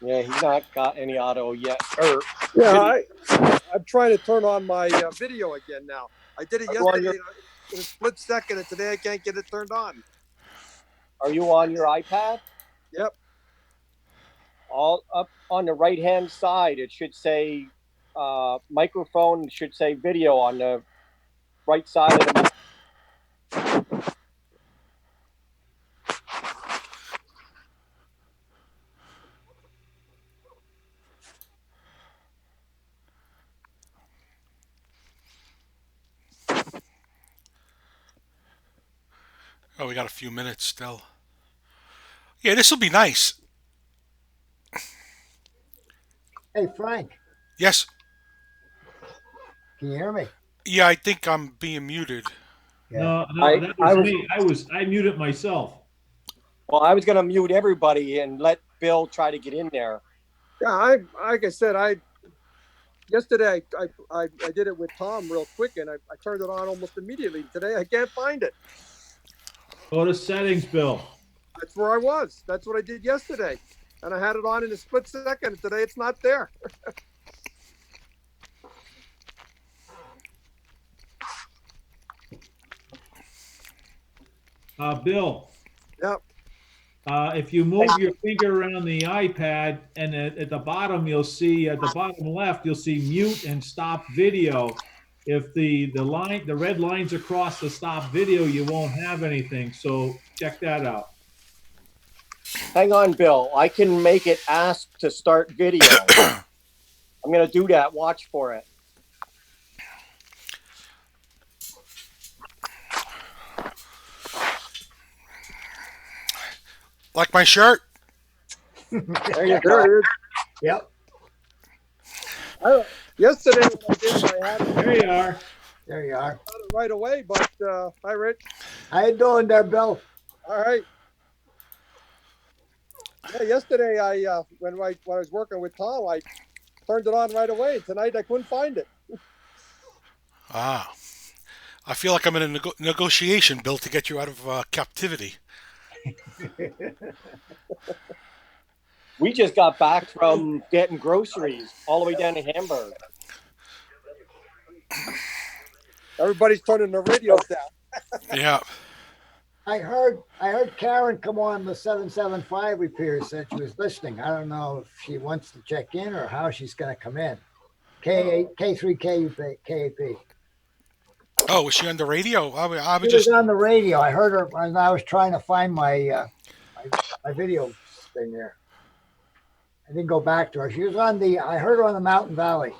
Yeah, he's not got any auto yet. Yeah, I'm trying to turn on my video again now. I did it yesterday in a split second, and today I can't get it turned on. Are you on your iPad? Yep. All up on the right-hand side, it should say microphone. It should say video on the right side of the. Oh, we got a few minutes still. Yeah, this will be nice. Hey, Frank, Yes. can you hear me? Yeah, I think I'm being muted. No, I- that I was was- me. I muted myself. Well, I was going to mute everybody and let Bill try to get in there. Yeah, like I said, yesterday I did it with Tom real quick, and I turned it on almost immediately. Today I can't find it. Go to settings, Bill. That's where I was. That's what I did yesterday, and I had it on in a split second. And today it's not there. Bill. Yep. If you move your finger around the iPad, and at the bottom you'll see at the bottom left you'll see mute and stop video. If the red lines across the stop video, you won't have anything. So check that out. Hang on, Bill. I can make it ask to start video. I'm going to do that. Watch for it. Like my shirt? There you go. Yep. Yesterday when I did it, I had it There you are. There you are. right away. But hi, Rich. How you doing there, Bill? All right. Yeah, yesterday when I was working with Tom, I turned it on right away. Tonight I couldn't find it. Ah. I feel like I'm in a negotiation, Bill, to get you out of captivity. We just got back from getting groceries all the way down to Hamburg. Everybody's turning their radios down. Yeah. I heard Karen come on the 775 repair, said she was listening. I don't know if she wants to check in or how she's going to come in. K3 KAP. Oh, was she on the radio? I was She was just. on the radio. I heard her when I was trying to find my video thing there. I didn't go back to her. She was on I heard her on the Mountain Valley.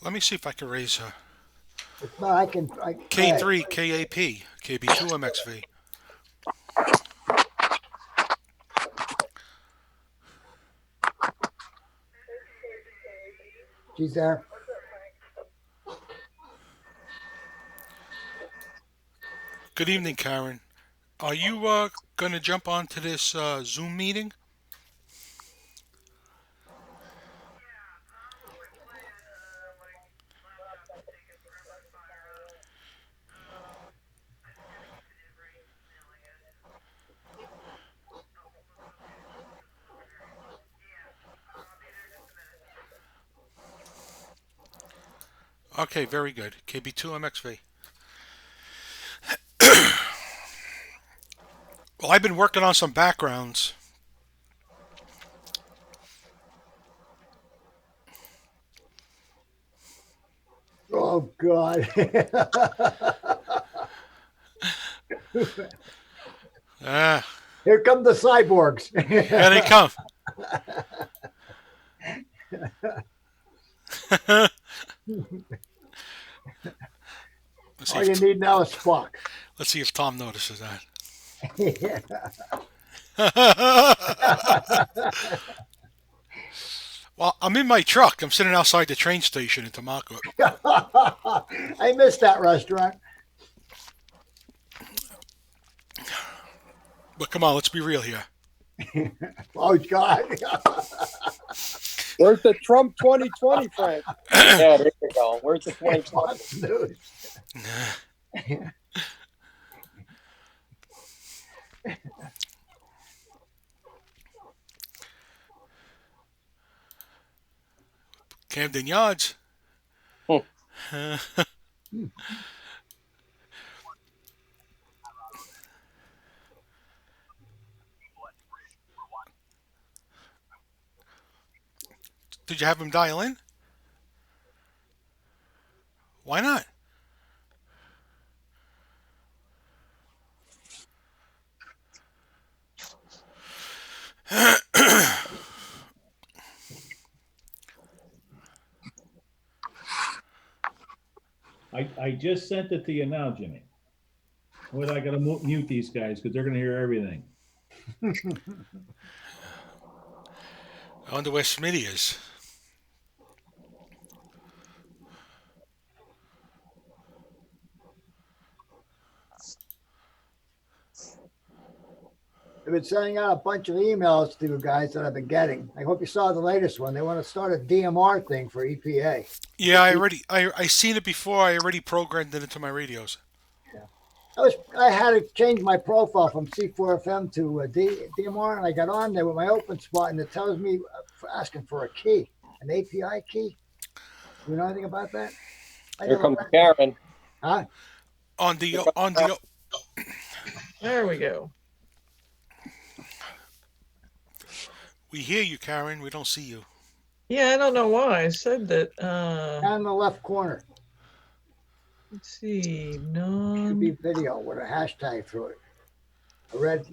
Let me see if I can raise her. If not, I can. K3 KAP, KB2 MXV. She's there. Good evening, Karen. Are you going to jump onto this Zoom meeting? Okay, very good. KB2 MXV. Well, I've been working on some backgrounds. Oh God. Ah, Here come the cyborgs. here they come. All you need now is Spock. Let's see if Tom notices that. Well, I'm in my truck. I'm sitting outside the train station in Tamako. I missed that restaurant. But come on, let's be real here. Oh God. Where's the Trump 2020, Frank? Yeah, there you go. Where's the 2020? Camden Yards. Hmm. Did you have him dial in? Why not? I just sent it to you now, Jimmy. Wait, I gotta mute these guys because they're gonna hear everything. I wonder where Smitty is. I've been sending out a bunch of emails to you guys that I've been getting. I hope you saw the latest one. They want to start a DMR thing for EPA. Yeah, I seen it before. I already programmed it into my radios. I had to change my profile from C4FM to DMR, and I got on there with my open spot, and it tells me asking for a key, an API key. You know anything about that? Here comes Karen. Huh? On the There we go. we hear you, Karen. We don't see you. Yeah, I don't know why I said that. Down in the left corner Let's see. should No. be video with a hashtag through it. A red,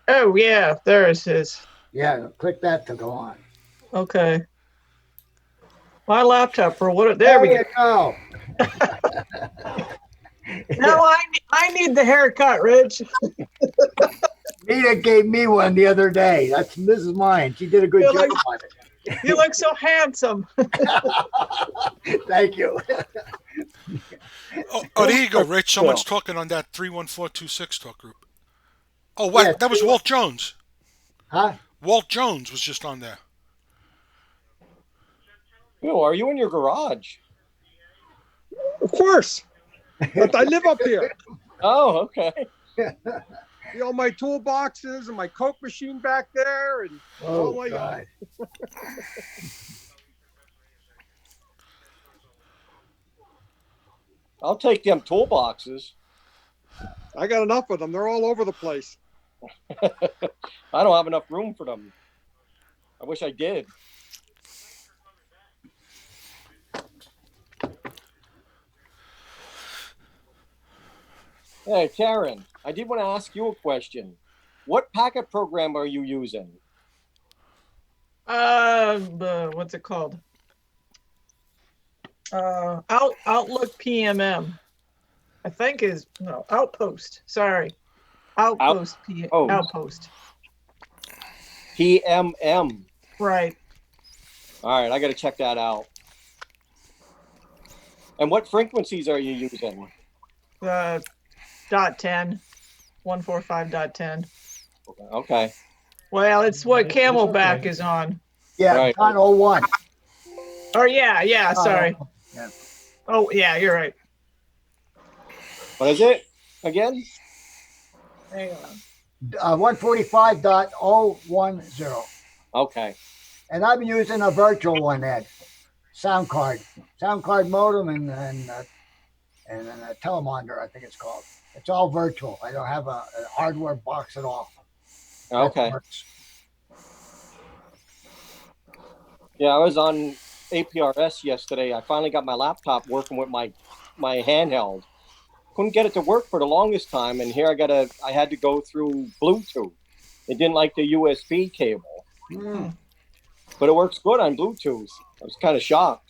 Oh yeah, there it is. yeah. Click that to go on. Okay. My laptop for what? There we go. you go. No, I need the haircut, Rich. Nita gave me one the other day. This is mine. She did a good You're job like- on You look so handsome. it. Thank you. Oh, there you go, Rich. Someone's talking on that 31426 talk group. Oh, what? Yeah, That was Walt Jones. Huh? Walt Jones was just on there. Bill, are you in your garage? Of course. But I live up here. Oh, okay. See all my toolboxes and my Coke machine back there, and Oh, my God. I'll take them toolboxes. I got enough of them. They're all over the place. I don't have enough room for them. I wish I did. Hey, Karen, I did want to ask you a question. What packet program are you using? What's it called? Outlook PMM. I think is no Outpost. Sorry, Outpost. Oh. Outpost. PMM. Right. All right, I got to check that out. And what frequencies are you using? .10, 145.10. Okay. Well, it's what It's Camelback okay. is on. Yeah, Right. it's on 01. Or yeah. Sorry. Yeah. Oh yeah, you're right. What is it again? Hang on. 145.010. Okay. And I've been using a virtual one, Ed. Sound card modem and a telemonitor, I think it's called. It's all virtual. I don't have a hardware box at all. Okay. That works. Yeah, I was on APRS yesterday. I finally got my laptop working with my handheld. Couldn't get it to work for the longest time, and here I had to go through Bluetooth. It didn't like the USB cable, but it works good on Bluetooth. I was kind of shocked.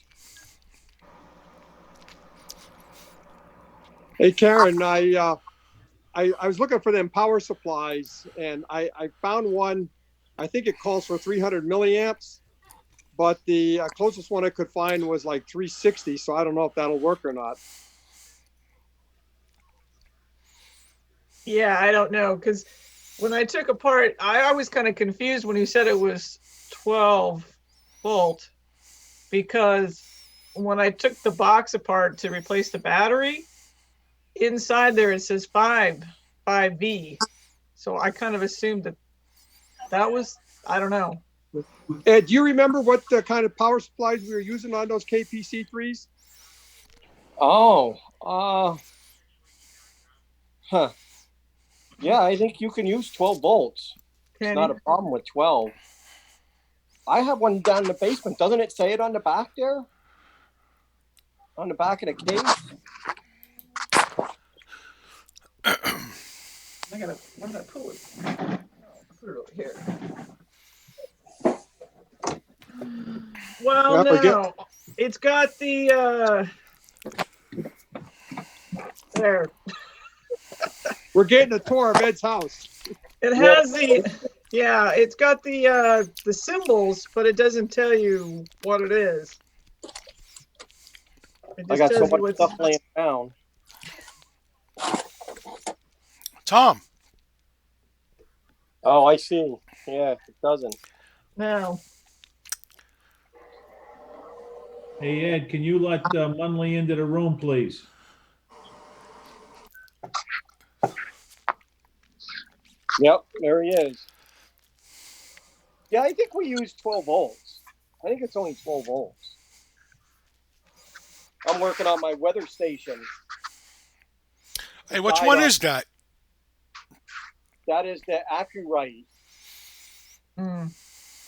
Hey, Karen, I was looking for them power supplies, and I found one. I think it calls for 300 milliamps, but the closest one I could find was like 360. So I don't know if that'll work or not. Yeah, I don't know because when I took apart, I was kind of confused when he said it was 12 volt because when I took the box apart to replace the battery, inside there it says 5V. So I kind of assumed that was, I don't know. Ed, do you remember what the kind of power supplies we were using on those KPC3s? Oh, huh. Yeah, I think you can use 12 volts. It's Kenny? not a problem with 12. I have one down in the basement. Doesn't it say it on the back there? On the back of the case? Where did I put it? Put it over here. Well, Yeah, no. It's got the, there. We're getting a tour of Ed's house. It has it's got the symbols, but it doesn't tell you what it is. It I just got so tells you much what's- stuff laying down. Tom, Oh, I see. Yeah, it doesn't. No. Hey, Ed, can you let Munley into the room, please? Yep, there he is. Yeah, I think we use 12 volts. I think it's only 12 volts. I'm working on my weather station. hey, which one is that? That is the AccuRite. Mm.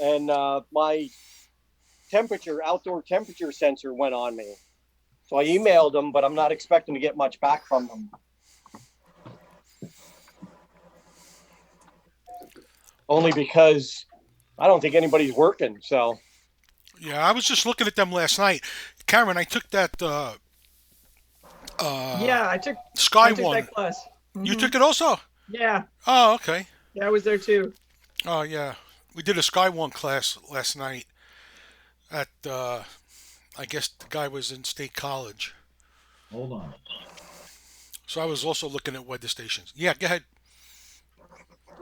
And my outdoor temperature sensor went on me. So I emailed them, but I'm not expecting to get much back from them. Only because I don't think anybody's working. So Yeah, I was just looking at them last night. Cameron, I took that Yeah, I took Sky one. that class. You Mhm. took it also? Yeah, Oh, okay. yeah, I was there too. Oh, yeah. We did a Sky one class last night at, I guess the guy was in State College. Hold on. So I was also looking at weather stations. Yeah, go ahead.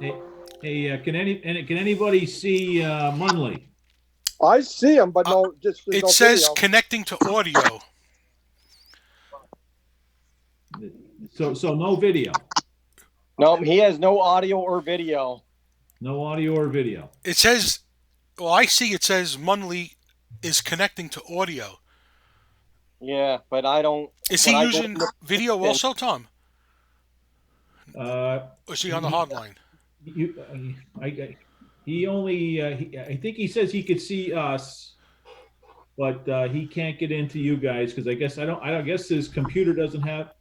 Hey, can anybody see Munley? I see them, but no, just there's It no says video. connecting to audio. So no video, no, he has no audio or video. no audio or video. It says, well, I see it says Munley is connecting to audio. Yeah, but I don't. Is when he I go using in the- video also, Tom? Uh, Or is he on the hotline? He only, I think he says he could see us, but he can't get into you guys because I don't guess his computer doesn't have.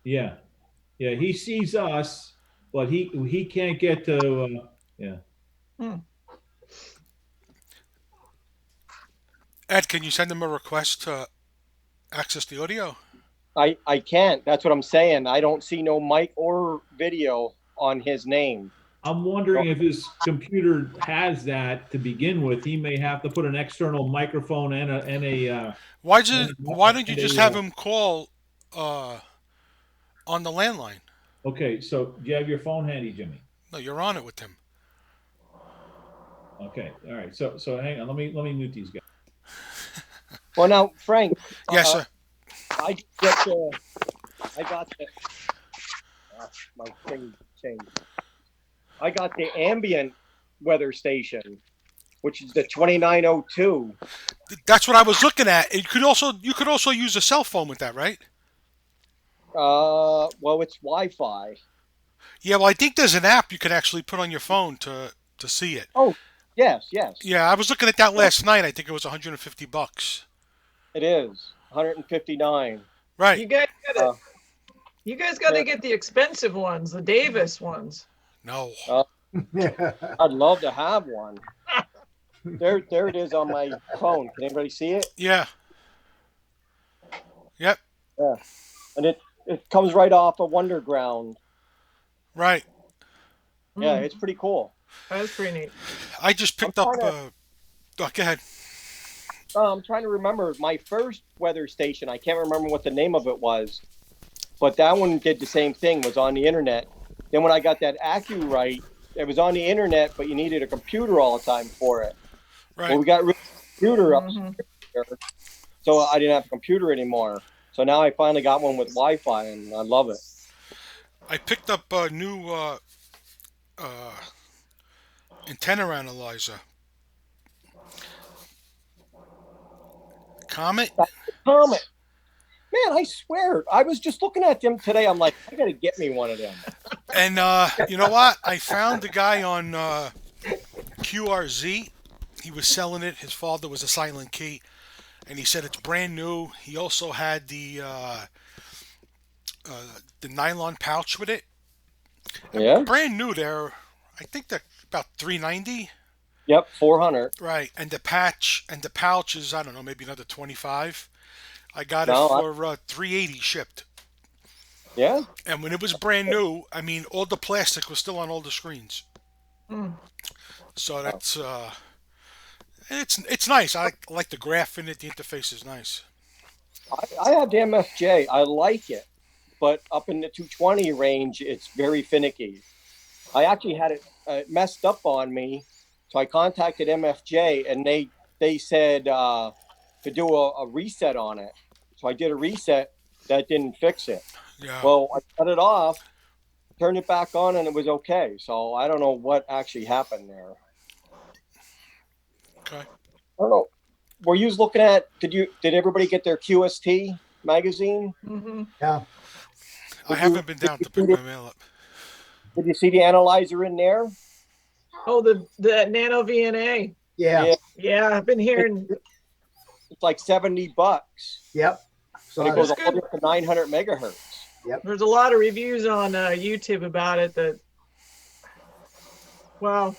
Yeah, he sees us, but he can't get to. Ed, can you send him a request to access the audio? I can't. That's what I'm saying. I don't see no mic or video on his name. I'm wondering if his computer has that to begin with. He may have to put an external microphone and a. Why don't you just have him call on the landline? Okay, so do you have your phone handy, Jimmy? No, you're on it with him. Okay, all right. So hang on. Let me mute these guys. Well, now, Frank. Yes, sir. I got the. My thing changed. I got the ambient weather station, which is the 2902. That's what I was looking at. You could also use a cell phone with that, right? Well, it's Wi-Fi. Yeah, well, I think there's an app you can actually put on your phone to see it. Oh, yes. Yeah, I was looking at that last night. I think it was $150. It is 159. Right. You guys gotta, Uh, you guys gotta get the expensive ones, the Davis ones. No. I'd love to have one. There it is on my phone. Can anybody see it? Yeah. Yep. Yeah, and it comes right off of Wonderground. Right. Yeah, it's pretty cool. That's pretty neat. I just picked up. trying Go ahead. I'm trying to remember my first weather station. I can't remember what the name of it was, but that one did the same thing. Was on the internet. Then when I got that AccuRite, it was on the internet, but you needed a computer all the time for it. Right. Well, we got rid of the computer Mhm. upstairs, so I didn't have a computer anymore. So now I finally got one with Wi-Fi, and I love it. I picked up a new antenna analyzer. Comet. Comet. Man, I swear, I was just looking at them today. I'm like, I gotta get me one of them. And you know what? I found the guy on QRZ. He was selling it. His father was a Silent Key, and he said it's brand new. He also had the nylon pouch with it. Yeah. Brand new. I think they're about $390. Yep, 400. Right, and the pouch is, I don't know, maybe another 25. I got No, it for $380 shipped. Yeah. And when it was brand new, I mean, all the plastic was still on all the screens. So that's it's nice. I like the graph in it. The interface is nice. I have the MFJ. I like it, but up in the 220 range, it's very finicky. I actually had it messed up on me, so I contacted MFJ, and they said to do a reset on it. So I did a reset. That didn't fix it. Yeah. Well, I cut it off, turned it back on, and it was okay. So I don't know what actually happened there. Okay. I don't know. Were you looking at? Did everybody get their QST magazine? Mm-hmm. Yeah. I haven't been down to pick my mail up. Did you see the analyzer in there? Oh, the Nano VNA. Yeah. Yeah, I've been hearing. It's like $70, Yep. So and it goes That's all the way up to 900 megahertz. There's a lot of reviews on YouTube about it. Well,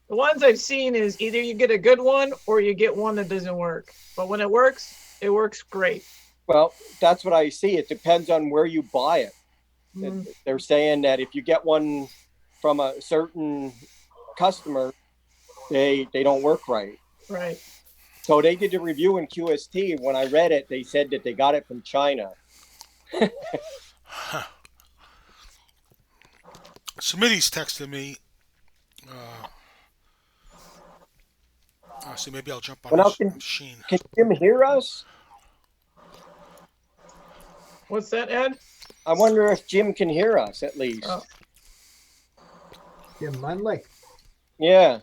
the ones I've seen is either you get a good one or you get one that doesn't work. But when it works great. Well, that's what I see. It depends on where you buy it. Mm. They're saying that if you get one from a certain customer, they don't work right. Right. So they did a review in QST. When I read it, they said that they got it from China. Smitty's texted me. See, maybe I'll jump on Well, his now machine. Can Jim hear us? What's that, Ed? I wonder if Jim can hear us at least. Oh. Jim Munley. Yeah.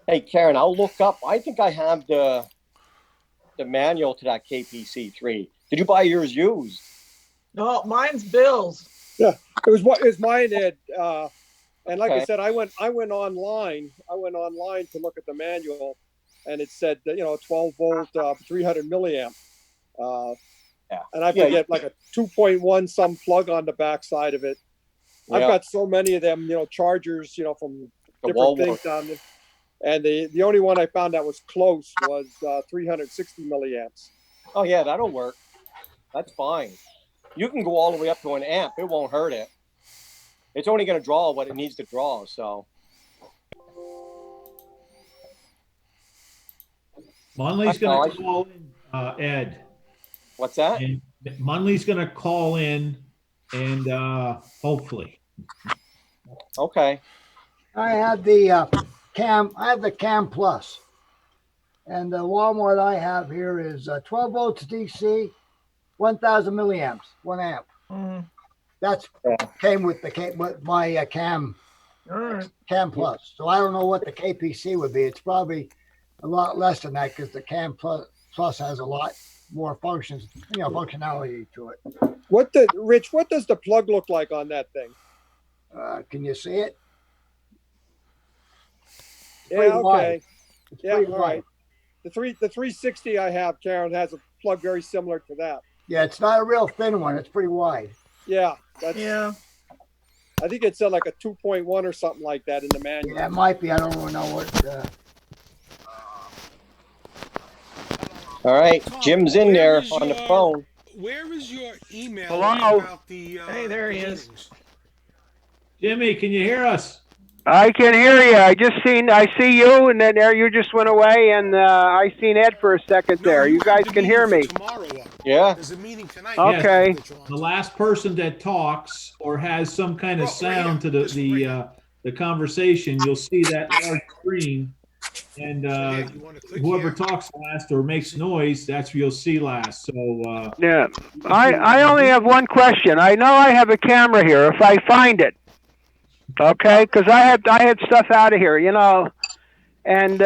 Hey, Karen, I'll look up. I think I have the manual to that KPC3. Did you buy yours used? No, mine's Bill's. It was mine, Ed. And like I Okay. said, I went online. I went online to look at the manual, and it said 12 volt, 300 milliamp. Yeah. And I Yeah, forget like a 2.1 some plug on the backside of it. I've Yeah. got so many of them, chargers, from The different Walmart. things on them. And the only one I found that was close was 360 milliamps. Oh, yeah, that'll work. That's fine. You can go all the way up to an amp. It won't hurt it. It's only going to draw what it needs to draw. So, Munley's No, going to call in, Ed. what's that? And Munley's going to call in, and hopefully. Okay. I had the Cam Plus. And the Walmart I have here is 12 volts DC, 1000 milliamps, 1 amp. Mm. That's came with my Cam All right. Plus. So I don't know what the KPC would be. It's probably a lot less than that because the Cam Plus has a lot more functionality to it. Rich, what does the plug look like on that thing? Can you see it? Yeah, pretty okay. wide. It's Yeah, pretty all wide. right. The 360 I have, Karen, has a plug very similar to that. Yeah, it's not a real thin one. It's pretty wide. Yeah, Yeah. I think it said like a 2.1 or something like that in the manual. Yeah, it might be. I don't really know what. All right. Jim's in there on the phone. Where is your email Hello? about the? Hey, there he is. meetings? Jimmy, can you hear us? I can hear you. I see you, and then there you just went away, and I seen Ed for a second No, there. You have guys the can meeting hear for me. Tomorrow. Yeah. There's a meeting tonight. Okay. The last person that talks or has some kind of Oh, right sound here. to This right here. the conversation, you'll see that large screen And Yeah, you want to click whoever here. talks last or makes noise, that's who you'll see last. So Yeah. I only have one question. I know I have a camera here. If I find it, okay, because I had stuff out of here, you know. And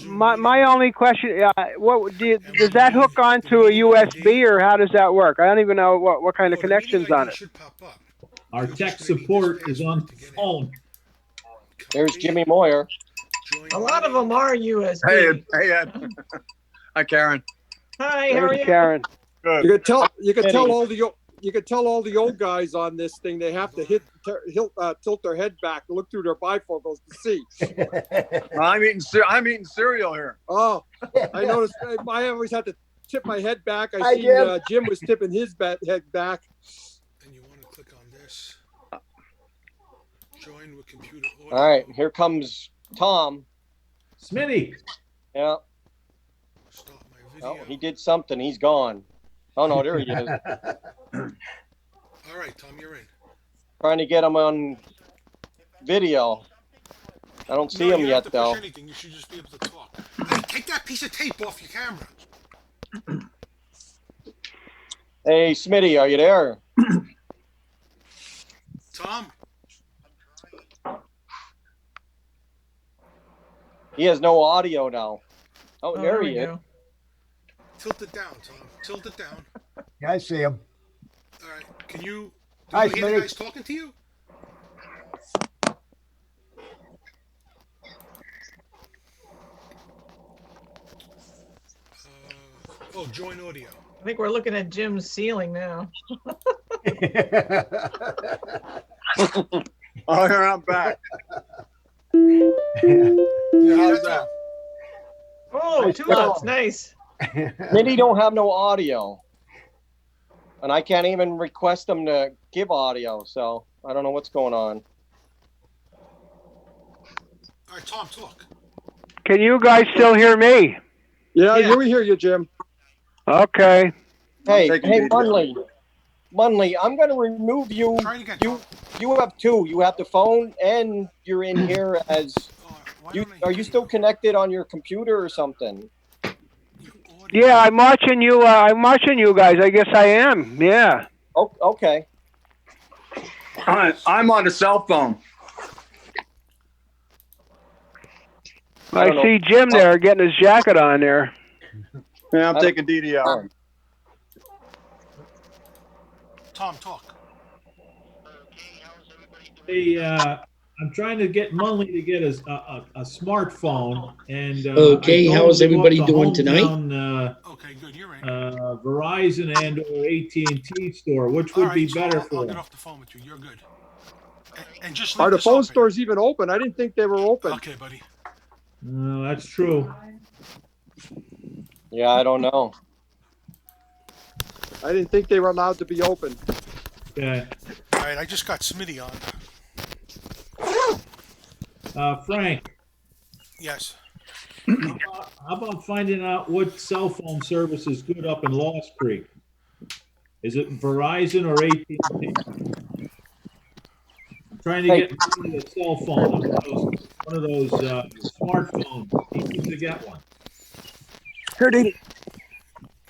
my only question, does that hook onto a USB or how does that work? I don't even know what kind of connections on it. Should pop up. our You'll tech just maybe support this is on password to the get in. phone. There's Copy, Jimmy Moyer. join A lot of meeting. them are USB. Hey, hey, Ed. Hi, Karen. Hi, how are There's you? Karen. You Good. could tell Eddie. all the old guys on this thing. They have to tilt their head back, look through their bifocals to see. I'm eating cereal here. Oh, I noticed. I always had to tip my head back. I Hi, see Jim. Jim was tipping his head back. And you want to click on this. Join with computer audio. All right, here comes Tom. Smitty. Yeah. Start my video. Oh, he did something. He's gone. Oh no, there he is. All right, Tom, you're in. Trying to get him on video. I don't see No, him you don't yet have to though. push anything. You should just be able to talk. Hey, take that piece of tape off your camera. Hey, Smitty, are you there? Tom, He has no audio now. Oh, Oh, there we he is. go. tilt it down, Tom. Tilt it down. Yeah, I see him. All right. Can you? Hi, Do you hear Smitty. the guys talking to you? Oh, join audio. I think we're looking at Jim's ceiling now. Oh, here I'm back. How's that? Oh, Nice two job. ups, nice. Smitty don't have no audio. And I can't even request him to give audio, so I don't know what's going on. All right, Tom, talk. Can you guys still hear me? Yeah, Yeah. we hear you, Jim. Okay. Hey, taking hey, video. Munley, I'm going to remove you. Try it again, You Tom. you have two. You have the phone, and you're in here as Why you. don't I Are hear you still connected on your computer or something? Audio. Yeah, I'm watching you. I'm watching you guys. I guess I am. Yeah. Oh, okay. I'm on a cell phone. I don't I see Jim there getting his jacket on there. Yeah, I'm I don't- taking DD out. Tom, talk. Hey, I'm trying to get Munley to get a smartphone, and Okay, I told how is him to go everybody up to doing tonight? hometown, Okay, good. You're in. Verizon and or AT&T store. Which All would right, be so better I'll for get him? off the phone with you. You're good. And just Are leave the this phone open. stores even open? I didn't think they were open. Okay, buddy. That's true. Yeah, I don't know. I didn't think they were allowed to be open. Okay. All right, I just got Smitty on. Frank, Yes. how about finding out what cell phone service is good up in Lost Creek? Is it Verizon or AT&T? I'm trying to Hey. get Munley a cell phone, one of those smartphones. He needs to get one. Here, Didi.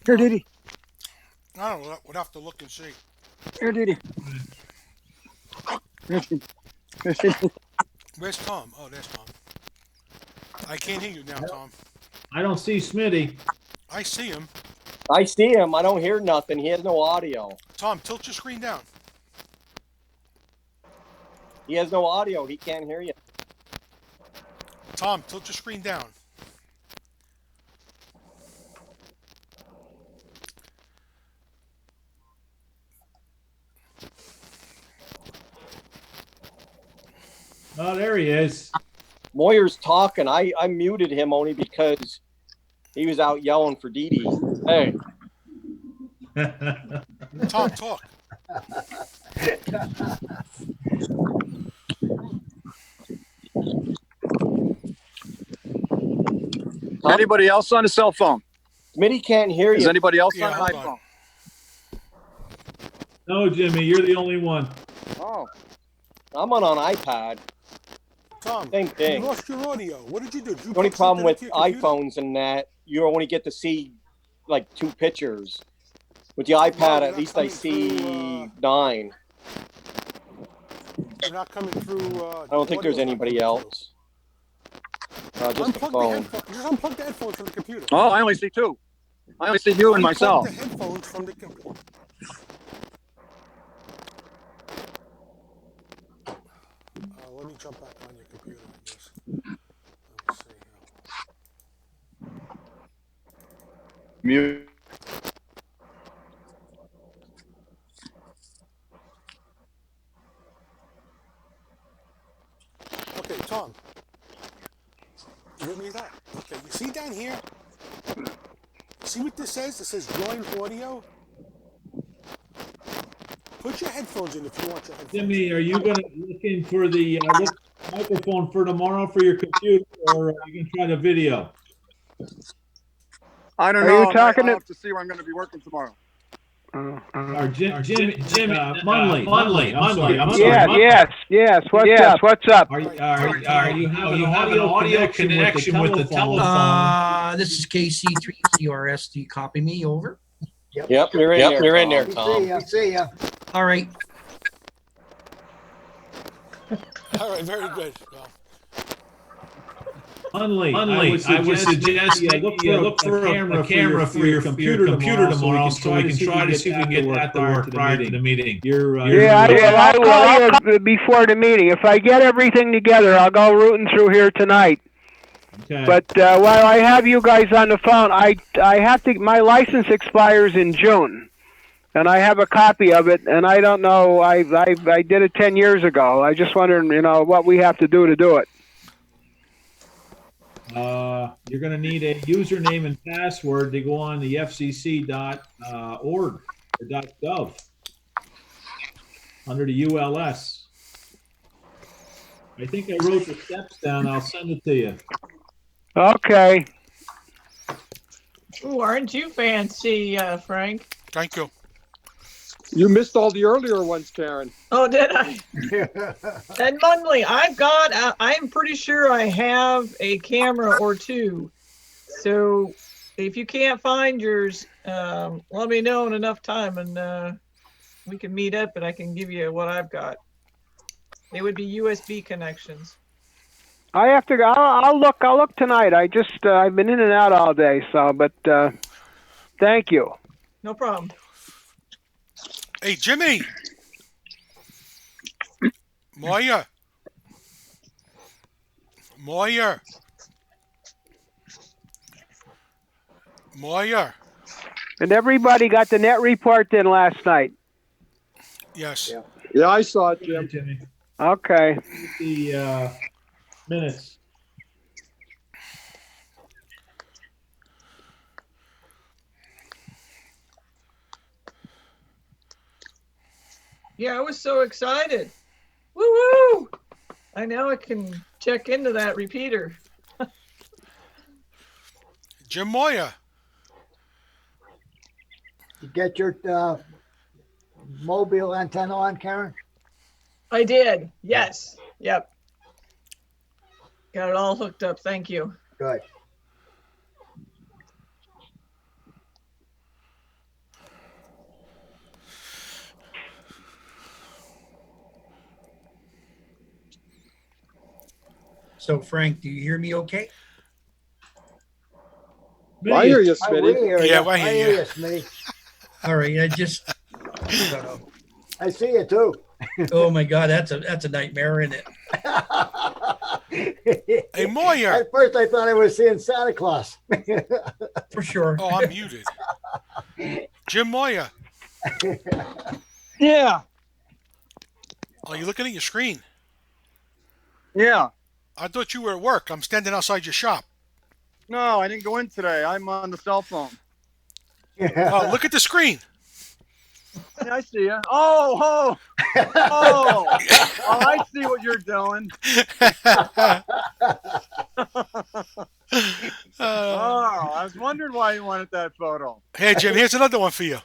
Here, Didi. I don't know. We'll have to look and see. Here, Didi. Where's Tom? Oh, there's Tom. I can't hear you now, Tom. I don't see Smitty. I see him. I see him. I don't hear nothing. He has no audio. Tom, tilt your screen down. He has no audio. He can't hear you. Tom, tilt your screen down. Oh, there he is. Moyer's talking. I muted him only because he was out yelling for Didi. Hey, Tom, talk. Anybody else on a cell phone? Smitty can't hear Is you. anybody else Yeah, on an hold iPhone? on. No, Jimmy, you're the only one. Oh, I'm on an iPad. Tom, Same thing. you lost your audio. What did you do? Did you The only plug problem with something into your computer? iPhones and that you only get to see like 2 pictures. With the iPad, you're at not least I coming see through, 9. You're not coming through. I don't think there's anybody else. Just the Unplug the phone. headphones. Just unplug the headphones from the computer. Oh, I only see 2. I only see you and Unplug myself. the headphones from the computer. Let me jump back on your computer, I guess. Let's see here. Mute. Okay, Tom. You with me with that? Okay, you see down here? See what this says? It says join audio. Put your headphones in if you want your headphones. Jimmy, are you gonna looking for the microphone for tomorrow for your computer, or are you gonna try the video? I don't Are know. you talking I'll to- have to see where I'm going to be working tomorrow. Or Jimmy Munley. Yes. What's up? Are you have an audio connection with the telephone? This is KC3CRS. Do you copy me? Over. Yep, you're in there, Tom. We see ya. All right. All right, very good. Well, Munley, I would suggest you look for a camera for your computer tomorrow, so we can try to see if we can get that to work prior to the meeting. I'll call you before the meeting. If I get everything together, I'll go rooting through here tonight. Okay. But while I have you guys on the phone, I have to. My license expires in June, and I have a copy of it. And I don't know. I did it 10 years ago. I just wondering, what we have to do it. You're going to need a username and password to go on the FCC.org or .gov under the ULS. I think I wrote the steps down. I'll send it to you. Okay. Ooh, aren't you fancy, Frank? thank you. You missed all the earlier ones, Karen. Oh, did I? And Munley, I'm pretty sure I have a camera or 2. So if you can't find yours, let me know in enough time and we can meet up and I can give you what I've got. They would be USB connections. I have to go. I'll look tonight. I've been in and out all day. But thank you. No problem. Hey, Jimmy. Moya. And everybody got the net report in last night. Yes. Yeah, I saw it, Jim. Jimmy. Okay. The minutes. Yeah, I was so excited. Woo-woo! I now can check into that repeater. Jim Moya. You get your mobile antenna on, Karen? I did. Yes. Yep. Got it all hooked up. Thank you. Good. So, Frank, do you hear me okay? I hear you, I Smitty. hear Yeah, you. I hear you. Smitty. All right. I see you too. Oh my God, that's a nightmare, isn't it? Hey, Moya. At first, I thought I was seeing Santa Claus. For sure. Oh, I'm muted. Jim Moya. Yeah. Are you looking at your screen? Yeah. I thought you were at work. I'm standing outside your shop. No, I didn't go in today. I'm on the cell phone. Oh, look at the screen. Yeah, I see you. Oh, I see what you're doing. I was wondering why you wanted that photo. Hey, Jim, here's another one for you.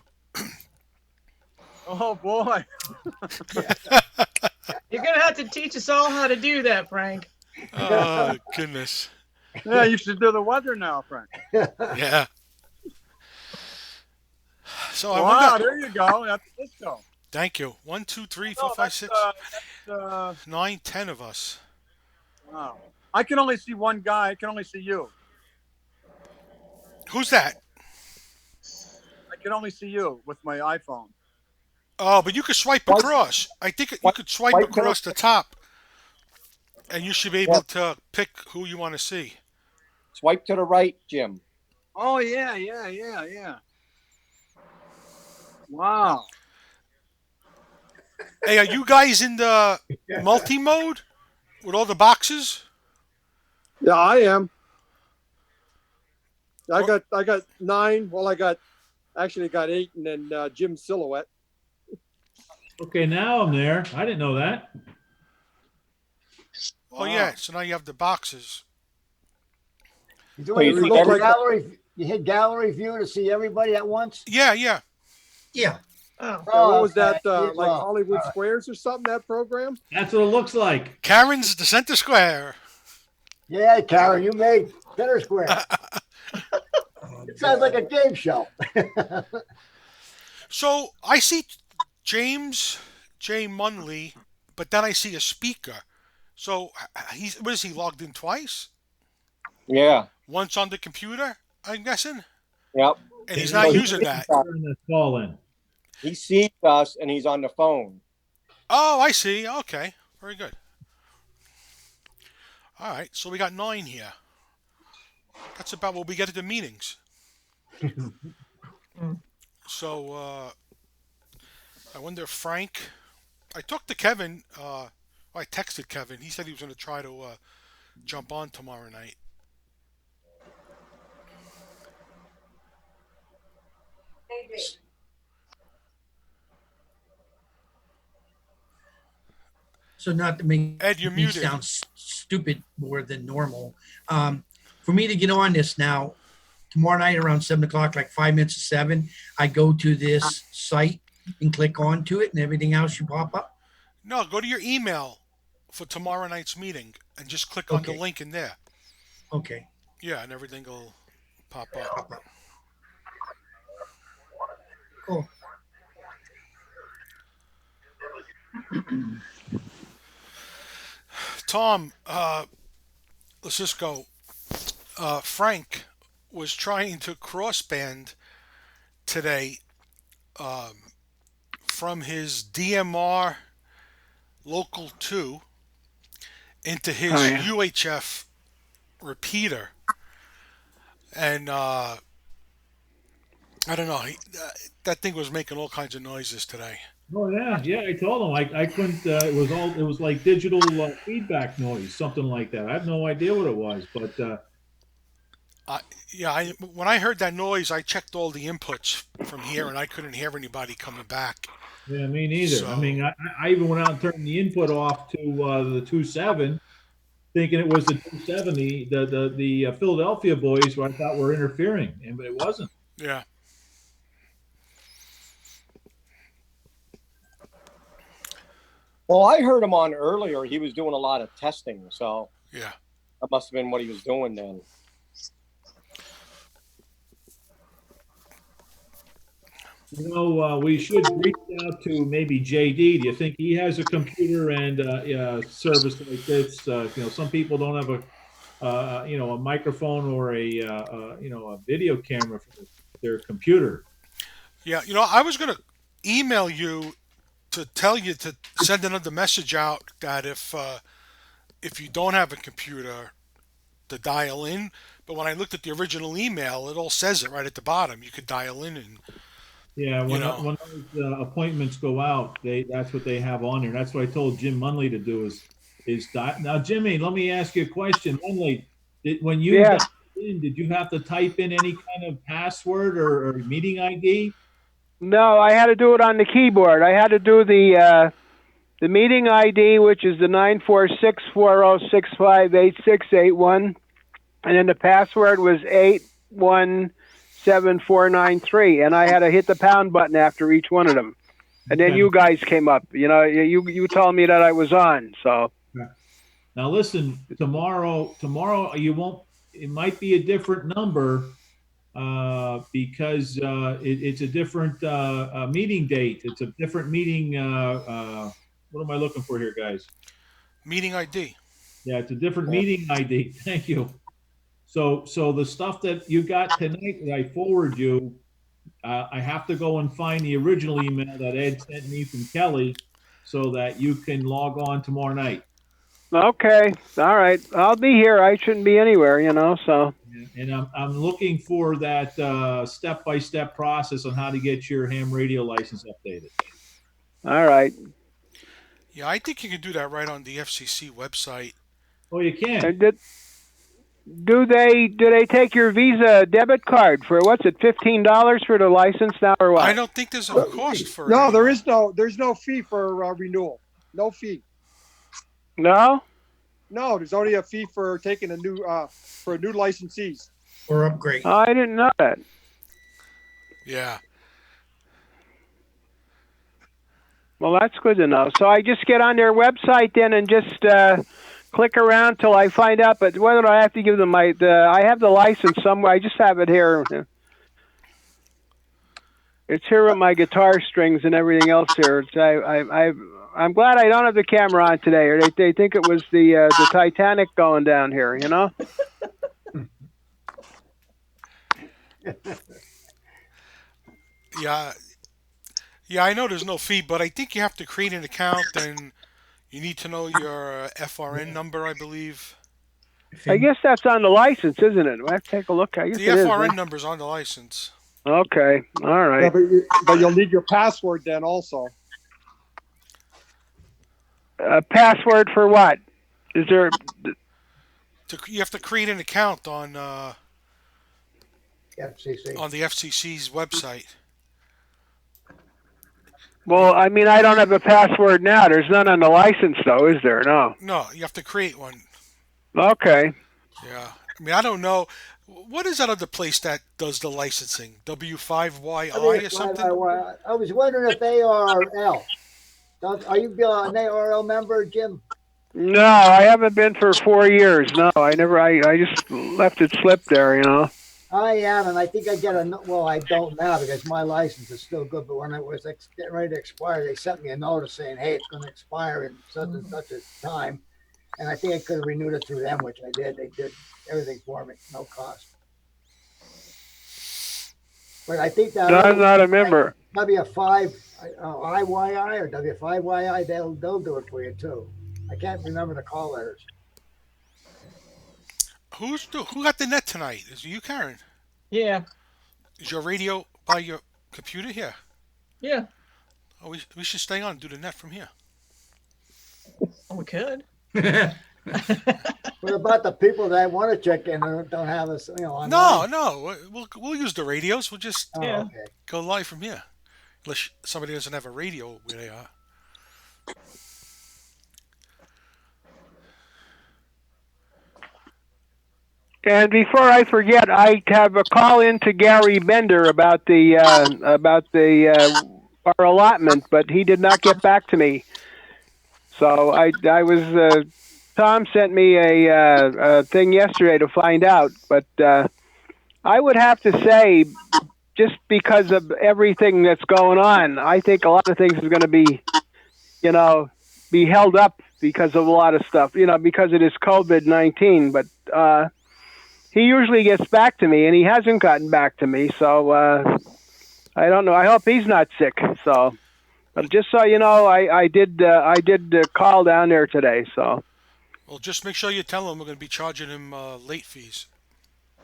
Oh, boy. You're going to have to teach us all how to do that, Frank. Oh, goodness. Yeah, you should do the weather now, Frank. Yeah. So I Wow, wonder. there you go. That's disco. Thank you. 1, 2, 3, 4, No, 5, that's, 6, that's, 9, 10 of us. wow. I can only see one guy. I can only see you. Who's that? I can only see you with my iPhone. Oh, but you could swipe Swipe- across. I think you swipe- could swipe swipe to across the- the top, and you should be able to pick who you want to see. Swipe to the right, Jim. Oh, yeah. Wow. Hey, are you guys in the multi mode with all the boxes? Yeah, I am. I got 9. Well, I got 8, and then Jim's silhouette. Okay, now I'm there. I didn't know that. Oh yeah, so now you have the boxes. You doing you you see look every- gallery? You hit gallery view to see everybody at once? Yeah. Yeah. Oh, What was that? okay. Like Well, Hollywood Squares or something? That program? That's what it looks like. Karen's the center square. yeah, Karen, you made Center Square. It sounds like a game show. So I see James J. Munley, but then I see a speaker. So what is he logged in twice? Yeah. Once on the computer, I'm guessing, Yep. and he's not using that. Turn this call in. He sees us and he's on the phone. Oh, I see. Okay, very good. All right, so we got 9 here. That's about what we get at the meetings. So I wonder if Frank. I talked to Kevin. I texted Kevin. He said he was going to try to jump on tomorrow night. So not to make Ed, you're me muted. sound stupid more than normal. For me to get on this now, tomorrow night around 7 o'clock, like 5 minutes to 7, I go to this site and click onto it, and everything else should pop up. No, go to your email for tomorrow night's meeting and just click on the Okay. link in there. Okay. Yeah, and everything will pop up. Pop up. Cool. Tom, let's just go. Frank was trying to crossband today from his DMR Local 2 into his UHF repeater. And I don't know, that thing was making all kinds of noises today. Oh yeah. I told him I couldn't. It was like digital feedback noise, something like that. I have no idea what it was, but when I heard that noise, I checked all the inputs from here, and I couldn't hear anybody coming back. yeah, me neither. So- I mean, I even went out and turned the input off to the 2.7, thinking it was the 270, the Philadelphia boys, who I thought were interfering, but it wasn't. Yeah. Well, I heard him on earlier. He was doing a lot of testing, so Yeah. that must have been what he was doing then. You know, we should reach out to maybe JD. Do you think he has a computer and service like this? Some people don't have a microphone or a video camera for their computer. Yeah, I was going to email you to tell you to send another message out that if you don't have a computer, to dial in. But when I looked at the original email, it all says it right at the bottom. You could dial in and Yeah, when know. those appointments go out, that's what they have on there. That's what I told Jim Munley to do is now, Jimmy. Let me ask you a question, Munley. When you Yes. dialed in, did you have to type in any kind of password or meeting ID? No, I had to do it on the keyboard. I had to do the meeting ID, which is the 94640658681, and then the password was 817493, and I had to hit the pound button after each one of them. And then Okay. you guys came up. You told me that I was on. So Now listen, tomorrow you won't. It might be a different number because it's a different meeting date. It's a different meeting. What am I looking for here, guys? Meeting ID. Yeah, it's a different meeting ID. Thank you. So the stuff that you got tonight that I forward you, I have to go and find the original email that Ed sent me from Kelly, so that you can log on tomorrow night. Okay. All right. I'll be here. I shouldn't be anywhere, so. And I'm looking for that step-by-step process on how to get your ham radio license updated. All right. Yeah, I think you can do that right on the FCC website. Oh, you can. And do they take your Visa debit card for what's it, $15 for the license now or what? I don't think there's a cost for it. No, there's no fee for renewal. No fee. No? No, there's only a fee for taking a new licensees. Or upgrade. I didn't know that. Yeah. Well, that's good to know. So I just get on their website then and just click around till I find out. But whether I have to give them I have the license somewhere. I just have it here. It's here with my guitar strings and everything else here. I'm glad I don't have the camera on today, or they think it was the Titanic going down here, Yeah, I know there's no fee, but I think you have to create an account and you need to know your FRN number, I believe. I guess that's on the license, isn't it? I have to take a look. I guess The it FRN is. number's on the license. Okay, all right. Yeah, but you'll need your password then also. Password for what? Is there? You have to create an account on FCC. on the FCC's website. Well, I mean, I don't have a password now. There's none on the license, though, is there? No. No, you have to create one. Okay. Yeah. I mean, I don't know. What is that other place that does the licensing? W5YI or something? I was wondering if ARL. Are you an ARL member, Jim? No, I haven't been for 4 years. No, I never. I just let it slip there, I am, and I think I get well, I don't now because my license is still good. But when it was getting ready to expire, they sent me a notice saying, "Hey, it's going to expire in such and such a time." And I think I could have renewed it through them, which I did. They did everything for me, no cost. But I think that I'm not a member. W5 IYI or W5YI, they'll do it for you too. I can't remember the call letters. Who got the net tonight? Is it you, Karen? Yeah. Is your radio by your computer here? Yeah. Oh, we should stay on and do the net from here. Oh, we could. What about the people that want to check in and don't have us, online? No. We'll use the radios. We'll just Okay. go live from here. Unless somebody doesn't have a radio where they are. And before I forget, I have a call in to Gary Bender about our allotment, but he did not get back to me. So I was Tom sent me a thing yesterday to find out, but I would have to say, just because of everything that's going on, I think a lot of things are going to be, be held up because of a lot of stuff, because it is COVID-19. But he usually gets back to me, and he hasn't gotten back to me. So I don't know. I hope he's not sick. So, but just so you know, I did call down there today. So. Well, just make sure you tell him we're going to be charging him late fees.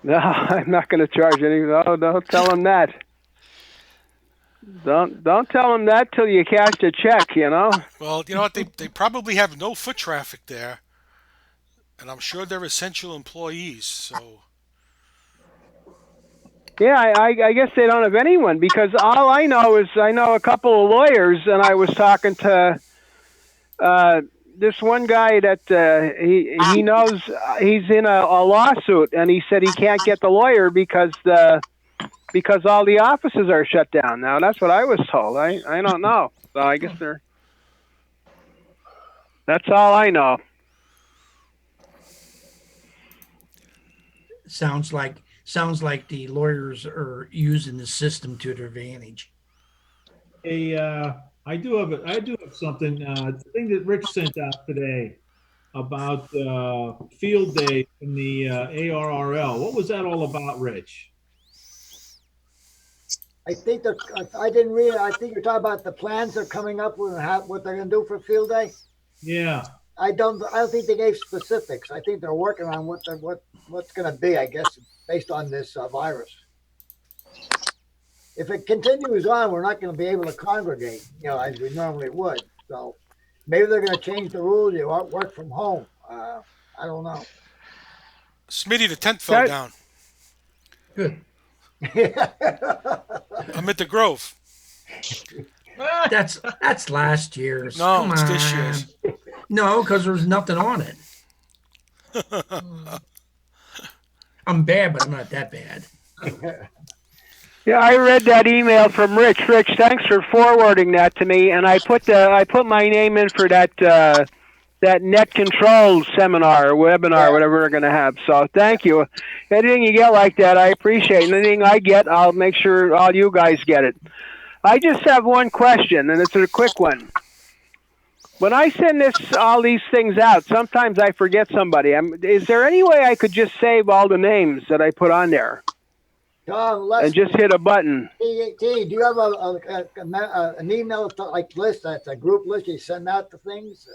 No, I'm not going to charge anything. No, don't tell him that. Don't tell him that till you cash the check. Well, you know what? They probably have no foot traffic there, and I'm sure they're essential employees. So. Yeah, I guess they don't have anyone, because all I know is I know a couple of lawyers, and I was talking to this one guy that he knows he's in a lawsuit, and he said he can't get the lawyer because all the offices are shut down now. That's what I was told. I don't know. So I guess that's all I know. sounds like the lawyers are using the system to their advantage. I do have something. The thing that Rich sent out today about field day in the ARRL. What was that all about, Rich? I think I didn't read. I think you're talking about the plans they're coming up with and what they're going to do for field day. Yeah. I don't think they gave specifics. I think they're working on what's going to be. I guess based on this virus. If it continues on, we're not going to be able to congregate, as we normally would. So maybe they're going to change the rules. You work from home. I don't know. Smitty, the tent fell down. Good. I'm at the Grove. That's last year's. No, Come it's on. this year's. No, because there's nothing on it. I'm bad, but I'm not that bad. Yeah, I read that email from Rich. Rich, thanks for forwarding that to me. And I put my name in for that net control seminar or webinar, whatever we're going to have. So thank you. Anything you get like that, I appreciate. Anything I get, I'll make sure all you guys get it. I just have one question, and it's a quick one. When I send all these things out, sometimes I forget somebody. Is there any way I could just save all the names that I put on there? And just hit a button. Do you have an email list that's a group list you send out the things?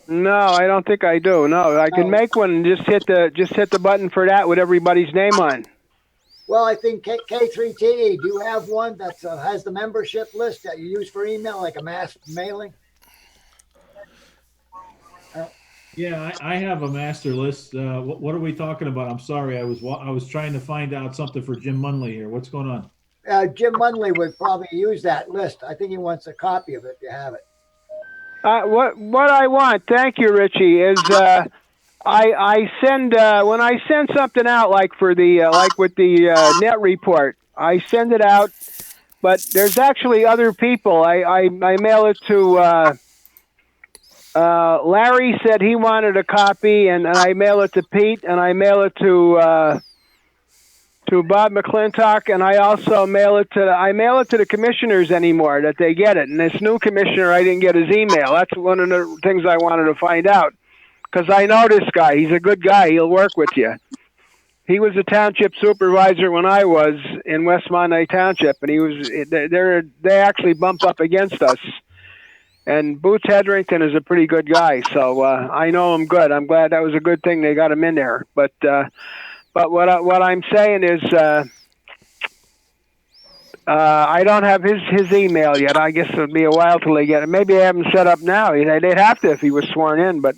No, I don't think I do. No, I can make one and just hit the button for that with everybody's name on. Well, I think K3TE, do you have one that has the membership list that you use for email, like a mass mailing? Yeah, I have a master list. What are we talking about? I'm sorry, I was trying to find out something for Jim Munley here. What's going on? Jim Munley would probably use that list. I think he wants a copy of it if you have it. What I want, thank you, Richie, is I send when I send something out like for the like with the net report, I send it out, but there's actually other people. I mail it to. Larry said he wanted a copy, and I mail it to Pete, and I mail it to Bob McClintock, and I also mail it to the commissioners anymore that they get it. And this new commissioner, I didn't get his email. That's one of the things I wanted to find out, because I know this guy. He's a good guy. He'll work with you. He was a township supervisor when I was in West Monday Township, and he was. They actually bumped up against us. And Boots Hedrington is a pretty good guy, so I know him good. I'm glad that was a good thing they got him in there. But what I'm saying is I don't have his email yet. I guess it'll be a while till they get it. Maybe I have him set up now. They'd have to if he was sworn in. But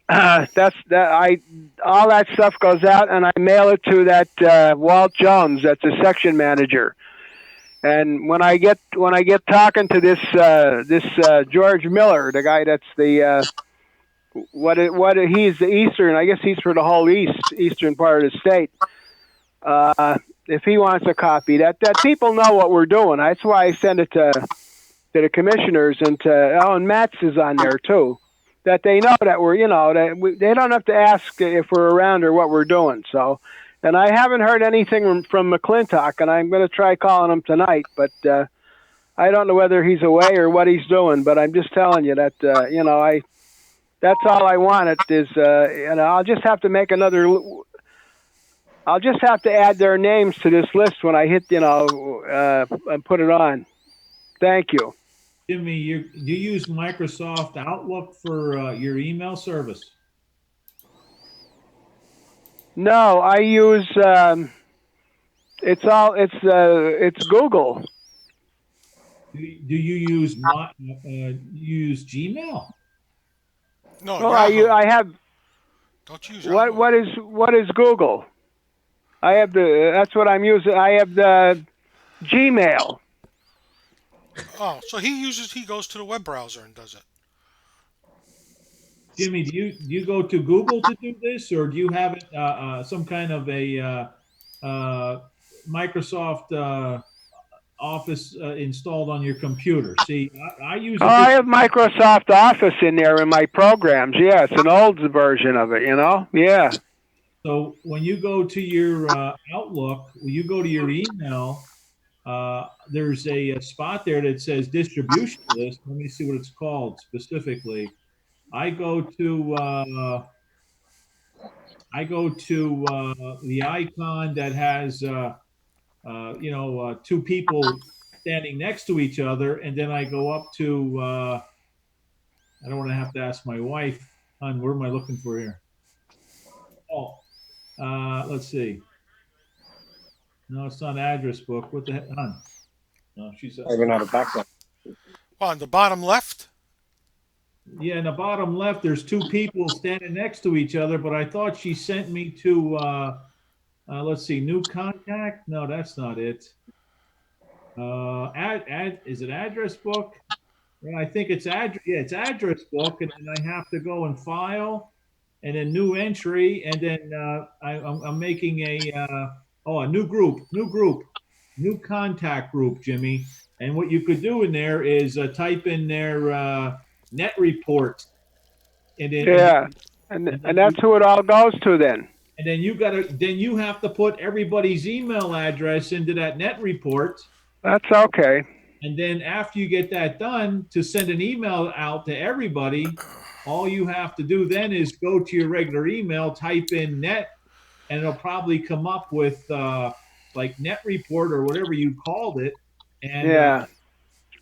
all that stuff goes out, and I mail it to that Walt Jones. That's a section manager. And when I get talking to this George Miller, the guy that's the he's the eastern, I guess he's for the whole eastern part of the state. If he wants a copy, that people know what we're doing. That's why I send it to the commissioners and and Matt's is on there too, that they know that we're they don't have to ask if we're around or what we're doing. So. And I haven't heard anything from McClintock, and I'm going to try calling him tonight. But I don't know whether he's away or what he's doing. But I'm just telling you that that's all I wanted is I'll just have to make another. I'll just have to add their names to this list when I hit and put it on. Thank you. Jimmy, you use Microsoft Outlook for your email service? No, I use it's Google. Do you use Gmail? No, I have. Don't use what is Google? I have that's what I'm using. I have the Gmail. Oh, so he goes to the web browser and does it. Jimmy, do you go to Google to do this, or do you have it some kind of a Microsoft Office installed on your computer? See, I use. I have Microsoft Office in there in my programs. Yeah, it's an old version of it. Yeah. So when you go to your Outlook, when you go to your email, there's a spot there that says distribution list. Let me see what it's called specifically. I go to the icon that has two people standing next to each other, and then I go up to I don't want to have to ask my wife, hon, where am I looking for here? Oh, let's see. No, it's not address book. What the heck, hon? No, she's I even have a background. Well, on the bottom left. yeah. In the bottom left, there's two people standing next to each other, but I thought she sent me to let's see, new contact. No, that's not it. Is it address book? Yeah, I think it's it's address book, and then I have to go and file, and then new entry, and then I'm making a new group, new contact group, Jimmy. And what you could do in there is type in their net report, and then Yeah, and that's who it all goes to then. and then you have to put everybody's email address into that net report. That's okay. And then after you get that done, to send an email out to everybody, all you have to do then is go to your regular email, type in net, and it'll probably come up with like net report or whatever you called it. And Yeah.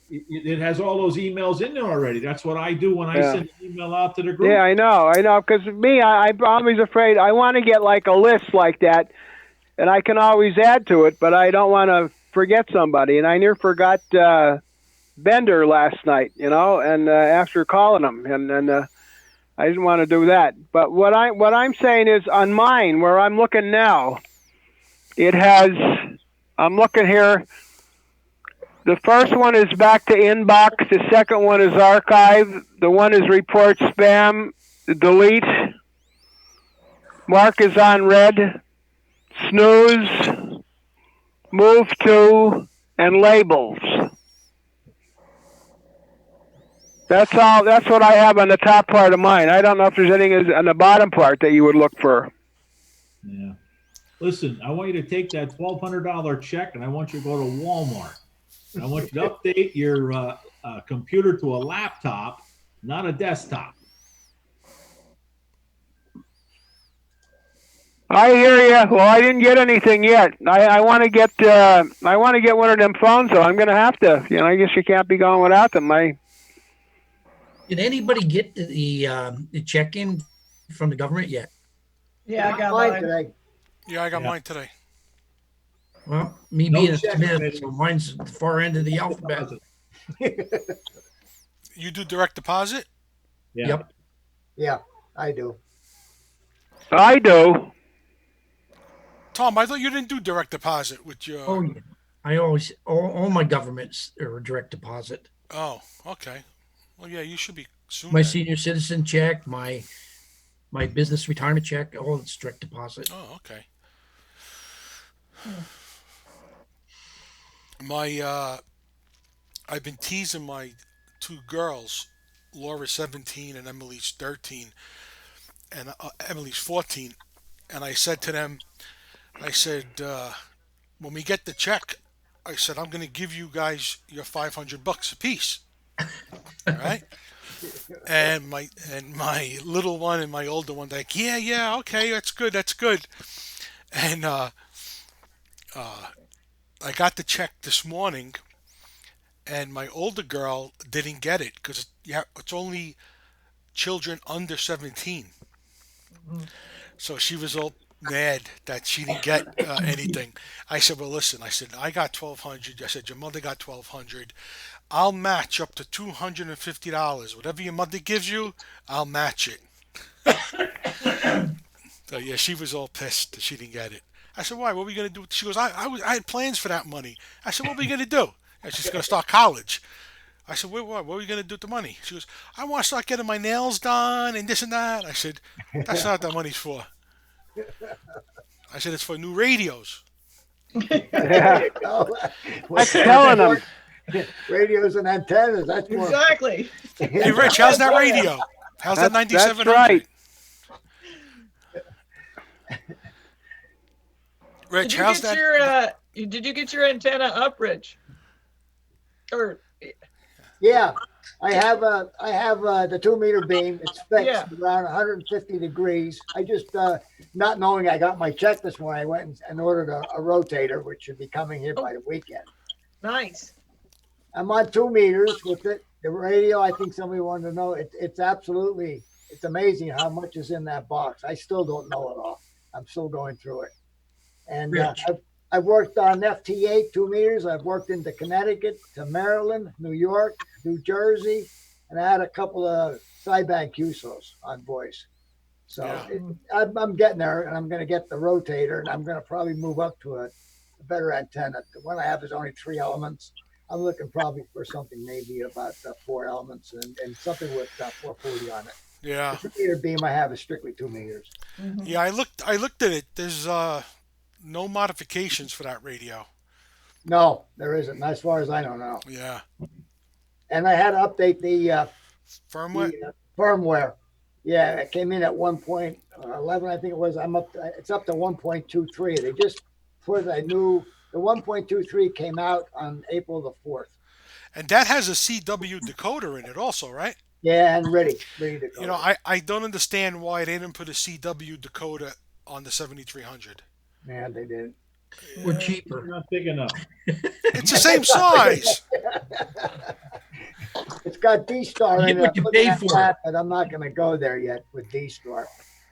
it has all those emails in there already. That's what I do when I Yeah. send an email out to the group. Yeah, I know. Because me, I'm always afraid. I want to get like a list like that, and I can always add to it, but I don't want to forget somebody. And I near forgot Bender last night, and after calling him, and I didn't want to do that. But what I'm saying is on mine, where I'm looking now, it has. I'm looking here. The first one is back to inbox. The second one is archive. The one is report spam, delete. Mark is on red. Snooze, move to, and labels. That's all. That's what I have on the top part of mine. I don't know if there's anything on the bottom part that you would look for. Yeah. Listen, I want you to take that $1,200 check, and I want you to go to Walmart. I want you to update your computer to a laptop, not a desktop. I hear you. Well, I didn't get anything yet. I want to get. I want to get one of them phones, so I'm going to have to. I guess you can't be going without them. Did anybody get the check-in from the government yet? Yeah, I got Mine mine. today. Yeah, I got mine today. Well, me No being a check, Smith, maybe. so mine's the far end of the alphabet. You do direct deposit? Yeah. Yep. Yeah, I do. I do. Tom, I thought you didn't do direct deposit with your. Oh, yeah. I always all my governments are direct deposit. Oh, okay. Well, yeah, you should be soon. My then. senior citizen check, my business retirement check, all it's direct deposit. Oh, okay. I've been teasing my two girls, Laura's 17 and Emily's 13, and Emily's 14. And I said to them, when we get the check, I said, I'm going to give you guys your $500 a piece. All right. And my little one and my older one, like, yeah, okay, that's good. And I got the check this morning, and my older girl didn't get it because it's only children under 17. So she was all mad that she didn't get anything. I said, well, listen, I got $1,200. I said, your mother got $1,200. I'll match up to $250. Whatever your mother gives you, I'll match it. So yeah, she was all pissed that she didn't get it. I said, why? What are we gonna do? She goes, I had plans for that money. I said, what are we gonna do? And she's gonna start college. I said, what are we gonna do with the money? She goes, I want to start getting my nails done and this and that. I said, that's not what that money's for. I said, it's for new radios. Yeah. Oh, I'm telling them. Radios and antennas. That's more. Exactly. Hey, Rich, how's that radio? How's that 9700? That's right. Rich, Did you how's get that? your did you get your antenna up, Rich? Or Yeah, I have the 2 meter beam. It's fixed Yeah. around 150 degrees. I just not knowing I got my check this morning, I went and ordered a rotator, which should be coming here by the weekend. nice. I'm on 2 meters with it. The radio, I think somebody wanted to know. It's absolutely, it's amazing how much is in that box. I still don't know it all. I'm still going through it. And Rich. I've worked on FT8 2 meters. I've worked into Connecticut, to Maryland, New York, New Jersey, and I had a couple of sideband QSOs on voice. So Yeah. I'm getting there, and I'm going to get the rotator, and I'm going to probably move up to a better antenna. The one I have is only 3 elements. I'm looking probably for something maybe about 4 elements and something with 440 on it. Yeah. The 2 meter beam I have is strictly 2 meters. Yeah, I looked at it. There's no modifications for that radio. No, there isn't, as far as I don't know. Yeah. And I had to update the Firmware? firmware. Yeah, it came in at 1.11, I think it was. It's up to 1.23. They just put the 1.23 came out on April the 4th. And that has a CW decoder in it also, right? Yeah, and ready to go. You know, I don't understand why they didn't put a CW decoder on the 7300. Man, they didn't. We're cheaper. Not big enough. It's the same size. It's got D-Star Get in it. what you I'm pay looking at for. that, but I'm not going to go there yet with D-Star.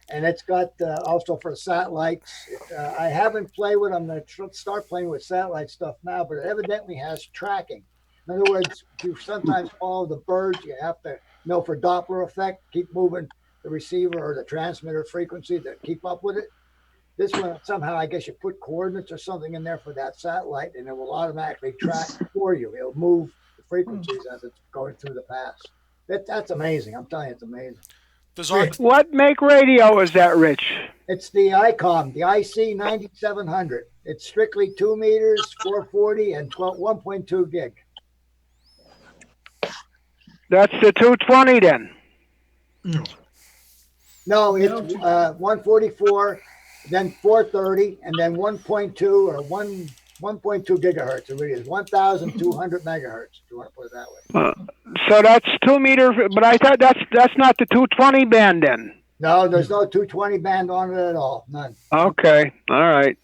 And it's got also for satellites. I haven't played with them. I'm going to start playing with satellite stuff now, but it evidently has tracking. In other words, you sometimes follow the birds. You have to know for Doppler effect, keep moving the receiver or the transmitter frequency to keep up with it. This one, somehow, I guess you put coordinates or something in there for that satellite, and it will automatically track for you. It'll move the frequencies as it's going through the pass. That's amazing. I'm telling you, it's amazing. Does our What make radio is that, Rich? It's the ICOM, the IC 9700. It's strictly 2 meters, 440, and 1.2 gig. That's the 220 then. No, it's 144, then 430, and then 1.2 or 1.2 gigahertz. It really is 1,200 megahertz. If you want to put it that way. So that's 2 meter, but I thought that's not the 220 band then. No, there's no 220 band on it at all. None. Okay, all right.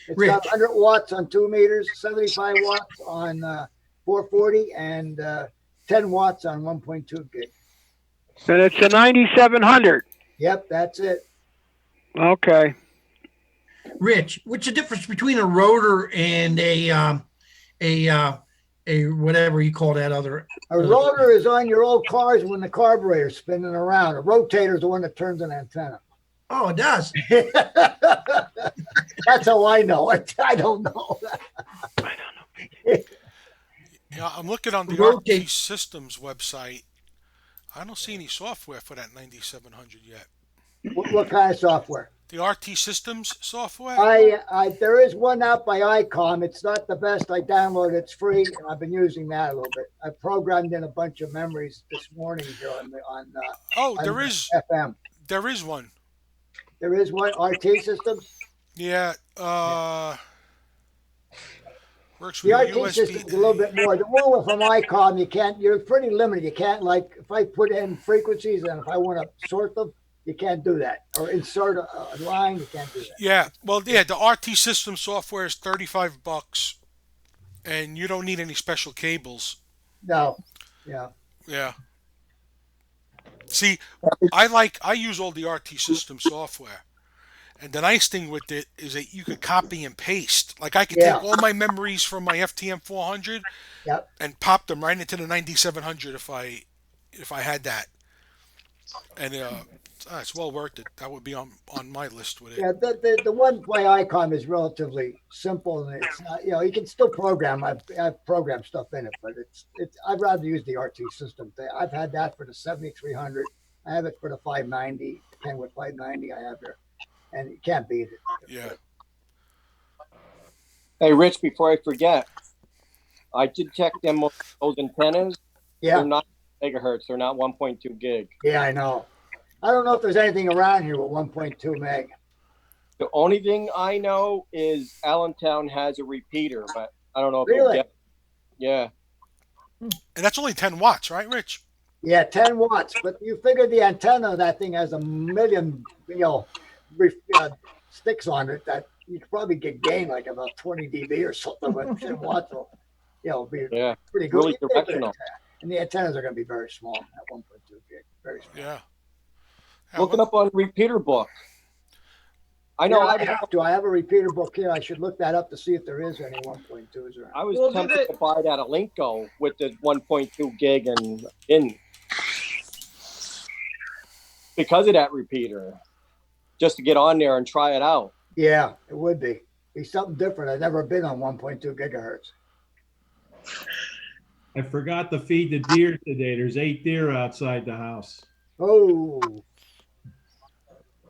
It's Rich. got 100 watts on 2 meters, 75 watts on 440, and 10 watts on 1.2 gig. And it's a 9700. Yep, that's it. Okay. Rich, what's the difference between a rotor and a whatever you call that other? A rotor is on your old cars when the carburetor's spinning around. A rotator is the one that turns an antenna. Oh, it does. That's how I know it. I don't know. Yeah, I'm looking on the Rotate. RT Systems website. I don't see any software for that 9700 yet. What kind of software? The RT Systems software? There is one out by ICOM. It's not the best. I downloaded. It's free, and I've been using that a little bit. I programmed in a bunch of memories this morning here Oh, on there is FM. one. There is one RT systems. Yeah, works The with RT USB. system's a little bit more. The one from ICOM, you're pretty limited. You can't, like, if I put in frequencies and if I want to sort them, you can't do that. Or insert a line, you can't do that. Yeah, well, yeah, the RT System software is $35, and you don't need any special cables. No. Yeah. Yeah. See, I use all the RT System software. And the nice thing with it is that you could copy and paste. Like I could take all my memories from my FTM 400 and pop them right into the 9700 if I had that. And it's well worth it. That would be on my list with it. Yeah, the one by ICOM is relatively simple, and it's not, you can still program. I've programmed stuff in it, but it's I'd rather use the RT system. I've had that for the 7300. I have it for the 590. The Kenwood 590 I have there, and you can't beat it. Yeah. Hey, Rich, before I forget, I did check them those antennas. Yeah. They're not megahertz. They're not 1.2 gig. Yeah, I know. I don't know if there's anything around here with 1.2 meg. The only thing I know is Allentown has a repeater, but I don't know if Really? you get. Yeah. And that's only 10 watts, right, Rich? Yeah, 10 watts. But you figure the antenna of that thing has a million, sticks on it that you could probably get gain like about 20 dB or something with 10 watts. Will, be Yeah. pretty good. Really directional. And the antennas are going to be very small at 1.2 gig. Very small. Yeah. Looking up on repeater book. I know. I have to. I have a repeater book here. I should look that up to see if there is any 1.2s around. I was Well, tempted to buy that at Linko with the 1.2 gig and in because of that repeater, just to get on there and try it out. Yeah, it would be something different. I've never been on 1.2 gigahertz. I forgot to feed the deer today. There's 8 deer outside the house. Oh,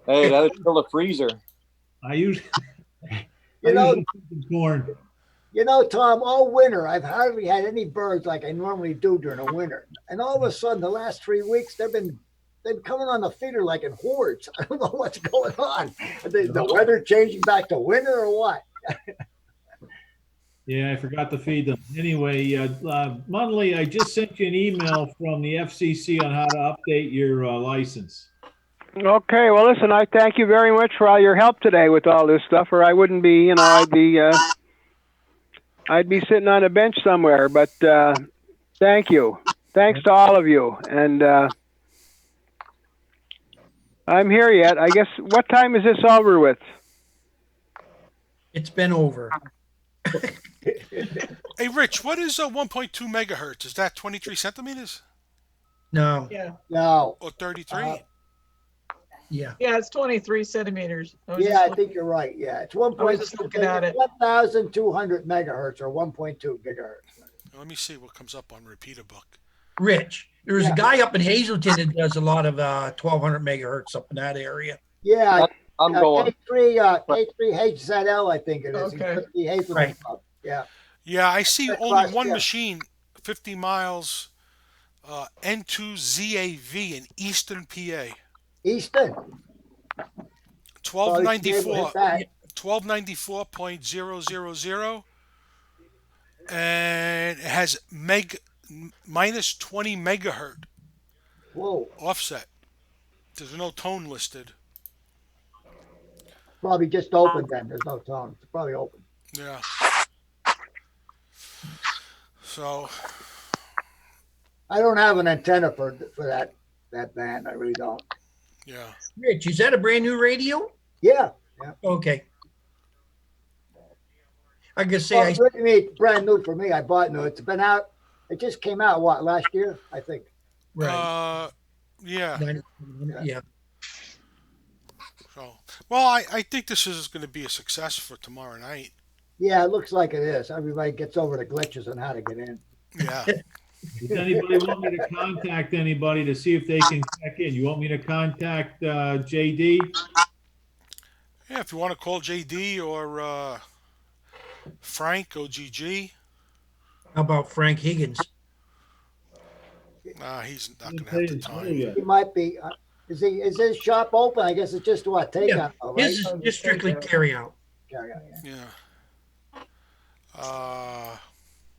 Hey, that is still a freezer. I usually, you know, corn. Tom, all winter I've hardly had any birds like I normally do during the winter, and all of a sudden the last 3 weeks they've been coming on the feeder like in hordes. I don't know what's going on. The weather changing back to winter or what? Yeah, I forgot to feed them. Anyway, Munley, I just sent you an email from the FCC on how to update your license. Okay, well, listen, I thank you very much for all your help today with all this stuff, or I wouldn't be, I'd be sitting on a bench somewhere. But thank you, thanks to all of you, and I'm here yet. I guess. What time is this over with? It's been over. Hey, Rich, what is 1.2 megahertz? Is that 23 centimeters No. Yeah. No. or 33? Yeah. Yeah, it's 23 centimeters. Yeah, I think you're right. Yeah, it's 1.2 just looking at it. 1,200 megahertz or 1.2 gigahertz. Let me see what comes up on repeater book. Rich, there's a guy up in Hazleton that does a lot of 1200 megahertz up in that area. Yeah, I'm going. K3HZL, I think it is. Okay. The Hazleton Right. Club. Yeah. Yeah, I see That's only right, one yeah. machine, 50 miles, N2ZAV in Eastern PA. Easton. 1294, That. 1294.000, and it has minus 20 megahertz Whoa. offset. There's no tone listed. Probably just open then. There's no tone. It's probably open. Yeah. So I don't have an antenna for that band. I really don't. yeah. Rich, is that a brand new radio? Yeah. Okay. I could say Well, I it's really brand new for me. I bought new. It's been out. It just came out last year, I think. right. Yeah. Yeah. So well, I think this is going to be a success for tomorrow night. Yeah, it looks like it is. Everybody gets over the glitches on how to get in. Yeah. Does anybody want me to contact anybody to see if they can check in? You want me to contact JD? Yeah, if you want to call JD or Frank OGG, How about Frank Higgins? he's not going to have the time. He might be. Is his shop open? I guess it's just what take Yeah. out, though, right? His is just strictly carry out. Carry out, yeah. Yeah.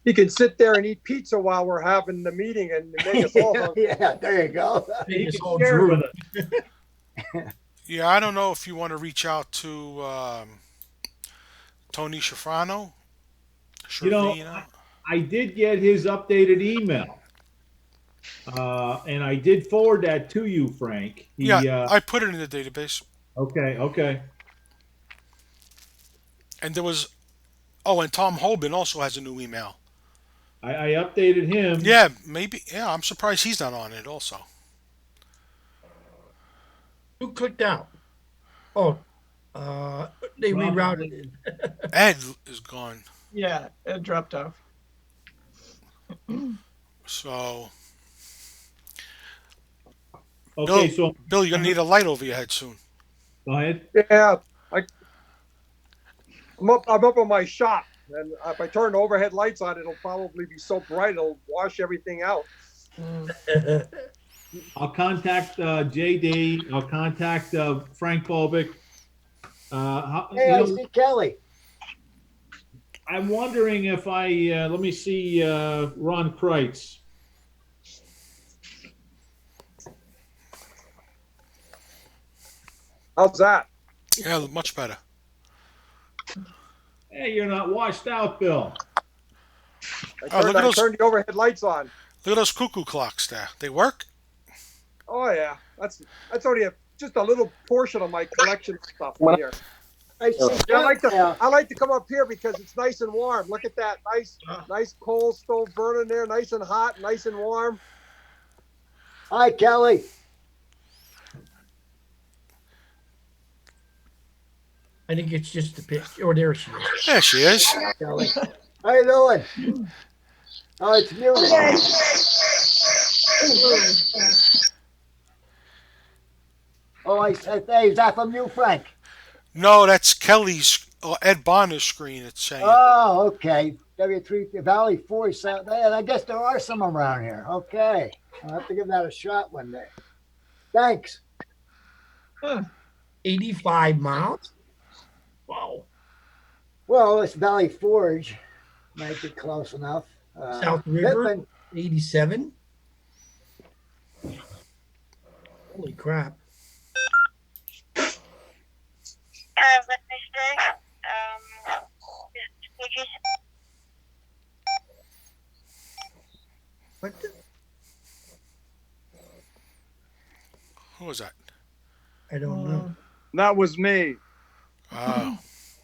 He can sit there and eat pizza while we're having the meeting and make us all hungry. Yeah, there you go. Make us all Share drool. with us. Yeah, I don't know if you want to reach out to Tony Schifano. You know, I did get his updated email. And I did forward that to you, Frank. I put it in the database. Okay. And there was, and Tom Holben also has a new email. I updated him. Yeah, maybe. Yeah, I'm surprised he's not on it also. Who clicked out? Oh, they rerouted it. Ed is gone. Yeah, it dropped off. So, Okay, so Bill, you're going to need a light over your head soon. go ahead. Yeah, I'm up on my shop, and if I turn the overhead lights on, it'll probably be so bright it'll wash everything out. I'll contact JD. I'll contact Frank Bolbick. Hey, I see Kelly. I'm wondering if let me see, Ron Kreitz. How's that? Yeah, much better. Hey, you're not washed out, Bill. Oh, look at I those! turned the overhead lights on. Look at those cuckoo clocks there. They work. Oh yeah, that's only just a little portion of my collection of stuff When I- here. I see Yeah, Kelly. I like to come up here because it's nice and warm. Look at that nice coal stove burning there, nice and hot, nice and warm. Hi, Kelly. I think it's just the picture. Oh, there she is. There she is. Kelly. How you doing? Oh, it's muted. Oh, I said, hey, is that from you, Frank? No, that's Kelly's or Ed Bonner's screen. It's saying. Oh, okay. W3 Valley 4. So, I guess there are some around here. Okay. I'll have to give that a shot one day. Thanks. 85 miles. Wow. Well, it's Valley Forge. Might be close enough. South River, Pittman. 87. Holy crap. Let me see. Did you What the? Who was that? I don't know. That was me. Oh.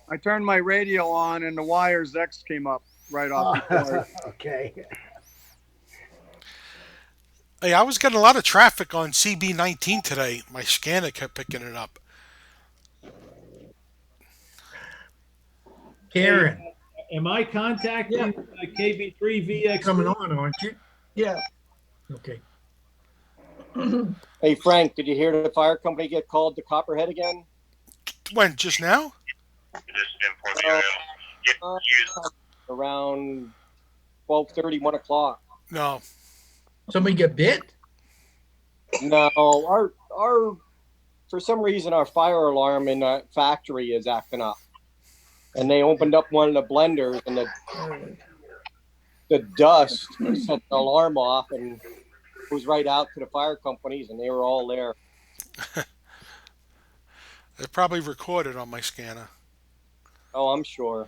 I turned my radio on and the wires X came up right off. before. Okay. Hey, I was getting a lot of traffic on CB19 today. My scanner kept picking it up. Karen, Am I contacting KB3VX? coming on, aren't you? Yeah. Okay. Hey, Frank, did you hear the fire company get called to Copperhead again? When? Just now? Around 12:30, 1 o'clock. No. Somebody get bit? No, our for some reason our fire alarm in the factory is acting up, and they opened up one of the blenders, and the dust set the alarm off, and it was right out to the fire companies, and they were all there. They probably recorded on my scanner. Oh, I'm sure.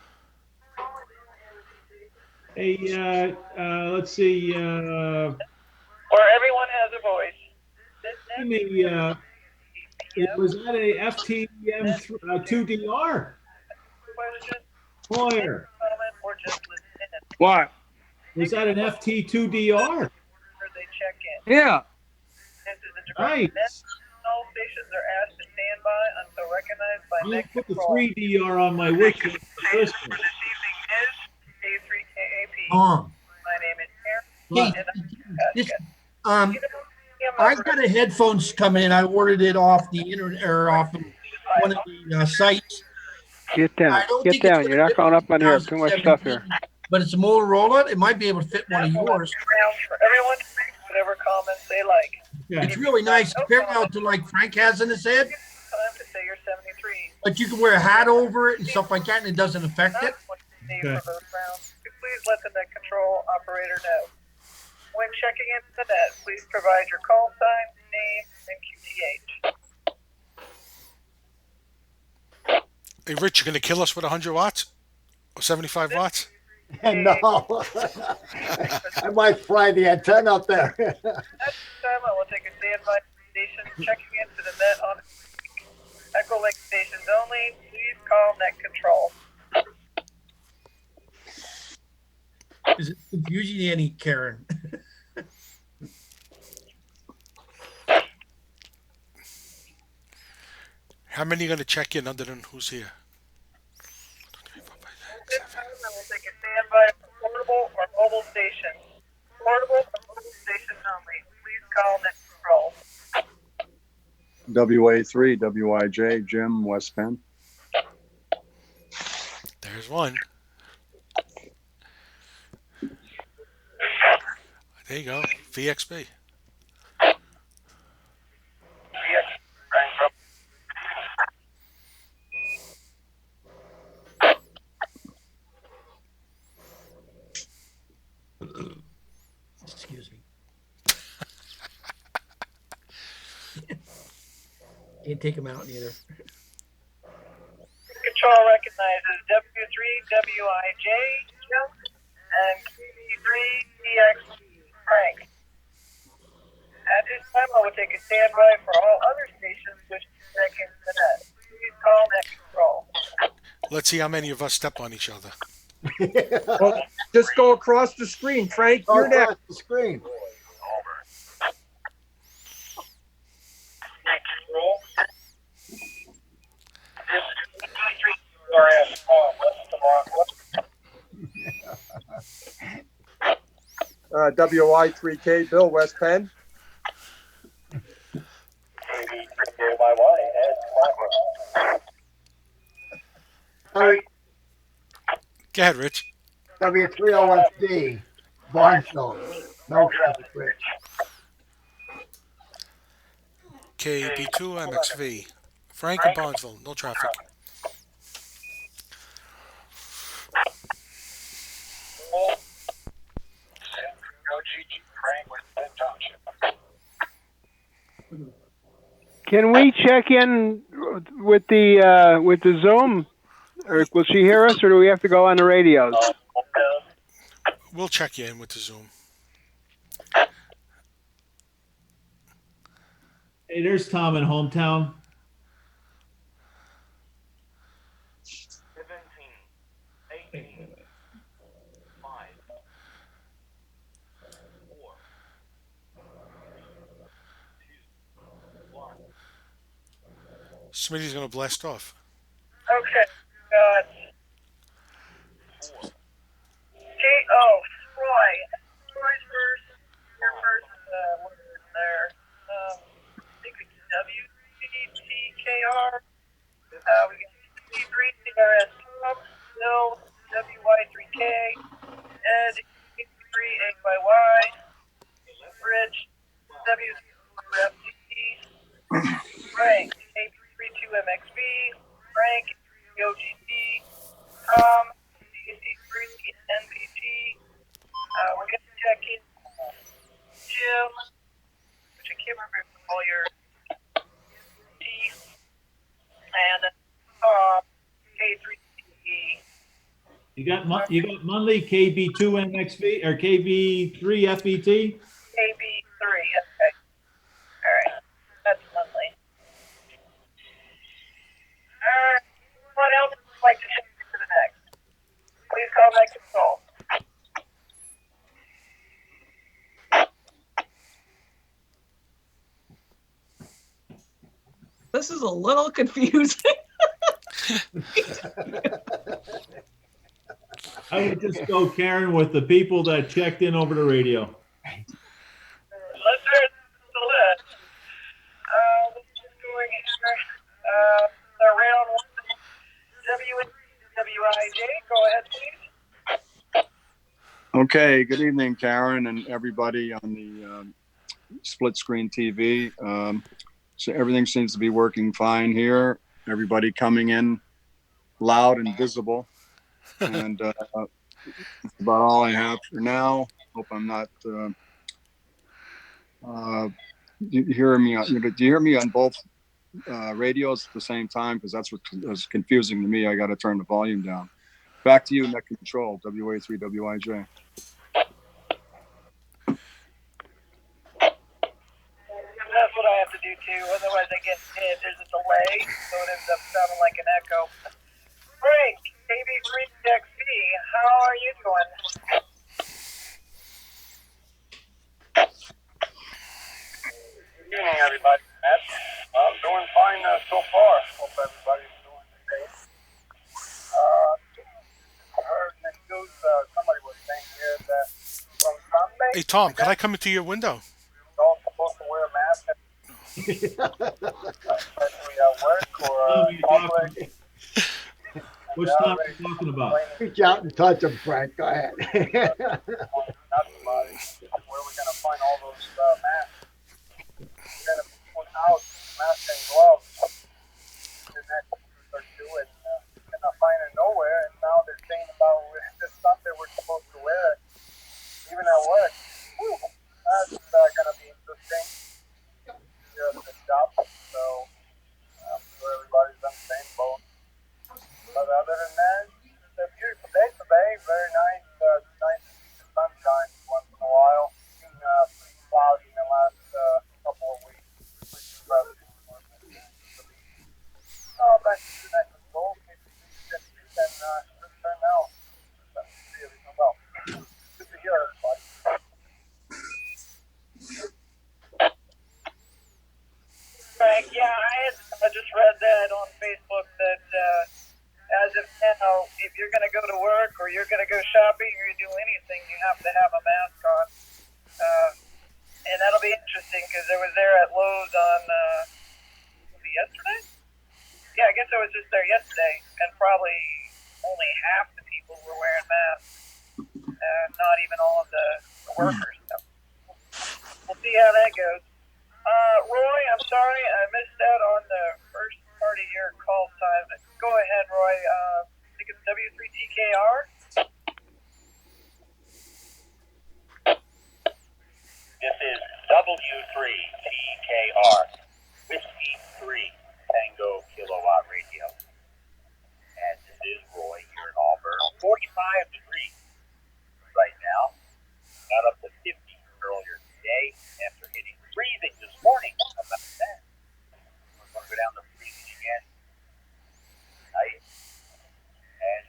Hey, let's see. Or everyone has a voice. It was that a FTM2DR? Boyer, What? was that an FT2DR? Yeah. Nice. All stations are asked to stand by until recognized by I'm gonna next put the control. 3DR on my wish list. For this evening is A3KAP. On. My name is Aaron. Hey, and this, I got a headphones coming in. I ordered it off the internet or off of one of the sites. Get down. I don't Get think it's down. gonna You're not fit going up on here. Too much stuff here. But it's a Motorola. It might be able to fit one of yours. rounds for everyone to make whatever comments they like. Yeah. It's really nice compared out to like Frank has in his head. Time to say you're 73. But you can wear a hat over it and stuff like that, and it doesn't affect it. That's what you need Okay. for those rounds. Please let the net control operator know. When checking into the net, please provide your call sign, name, and QTH. Hey, Rich, you going to kill us with 100 watts? Or 75 watts? No. I might fry the antenna up there. At this time, I will take a standby station checking into the net on Echo Link stations only. Please call net control. Is it confusing any, Karen? How many are going to check in other than who's here? At this time, I will take a standby for portable or mobile stations. Portable or mobile stations only. Please call net control. WA3, WIJ, Jim, West Penn. There's one. There you go. VXB. Can't take them out neither. Control recognizes W3WIJ Joe and KB3DX Frank. At this time, I will take a standby for all other stations which check into the net. Please call net control. Let's see how many of us step on each other. Well, just go across the screen, Frank. Go You're next. across the screen. Net control. This is WRS call. WI3K, Bill, West Penn. Go ahead, Rich. W301D, Barnstable. No traffic, Rich. KB2MXV. Frank and Barnesville. No traffic. Can we check in with the Zoom? Or will she hear us, or do we have to go on the radios? We'll check you in with the Zoom. Hey, there's Tom in hometown. 17, 18, 5, 4, 2, 1. Smitty's gonna blast off. Okay, got K.O. Troy. Troy's first. Your first, what is there? I think it's WTKR. We get C3, CRS, Bill, WY3K, Ed, C3, 8YY, Rich, W4FT, Frank, AP32MXV, Frank, OGT, Tom, DC3, NPG. We're going to check in Jim, which I can't remember all your T, and K3CE. You got Munley KB2MXV or KB3FET? KB3, okay. All right, that's lovely. What else would you like to change to the next? Please call net control. This is a little confusing. I would just go, Karen, with the people that checked in over the radio. Let's start the list. Let's just go here. The round one. WIJ, go ahead, please. Okay, good evening, Karen, and everybody on the split screen TV. So everything seems to be working fine here. Everybody coming in loud and visible. And that's about all I have for now. Hope I'm not you hearing me. Do you hear me on both radios at the same time? Because that's what was confusing to me. I got to turn the volume down. Back to you, net control, WA3WIJ. That's what I have to do too. Otherwise, I get hit. There's a delay, so it ends up sounding like an echo. Frank, KB3XP, how are you doing? Good evening, everybody. I'm doing fine so far. Hope everybody's doing great. I heard in the news somebody was saying here that from Sunday, Hey, Tom, could I come into your window? we're all supposed to wear masks, especially at work or public. Which time are you talking about? Reach out and touch him, Frank. Go ahead. Where we're gonna find all those masks? We're gonna put out masks and gloves. The next or two, and cannot find it nowhere. And now they're saying about this Sunday we're supposed to wear it, even at work. Whew, that's gonna be interesting. The job. So Yeah, I just read that on Facebook that as of now, if you're going to go to work or you're going to go shopping or you do anything, you have to have a mask on. And that'll be interesting because I was there at Lowe's on was it yesterday? Yeah, I guess I was just there yesterday, and probably only half the people were wearing masks. Not even all of the workers. So we'll see how that goes. Roy, I'm sorry I missed out on the first part of your call time. But go ahead, Roy. I think it's W3TKR. This is W3TKR, Whiskey 3 Tango Kilowatt Radio. And this is Roy here in Auburn. 45 degrees right now. Got up to 50 earlier today after hitting freezing this morning. How about that? We're going to go down to freezing again tonight. And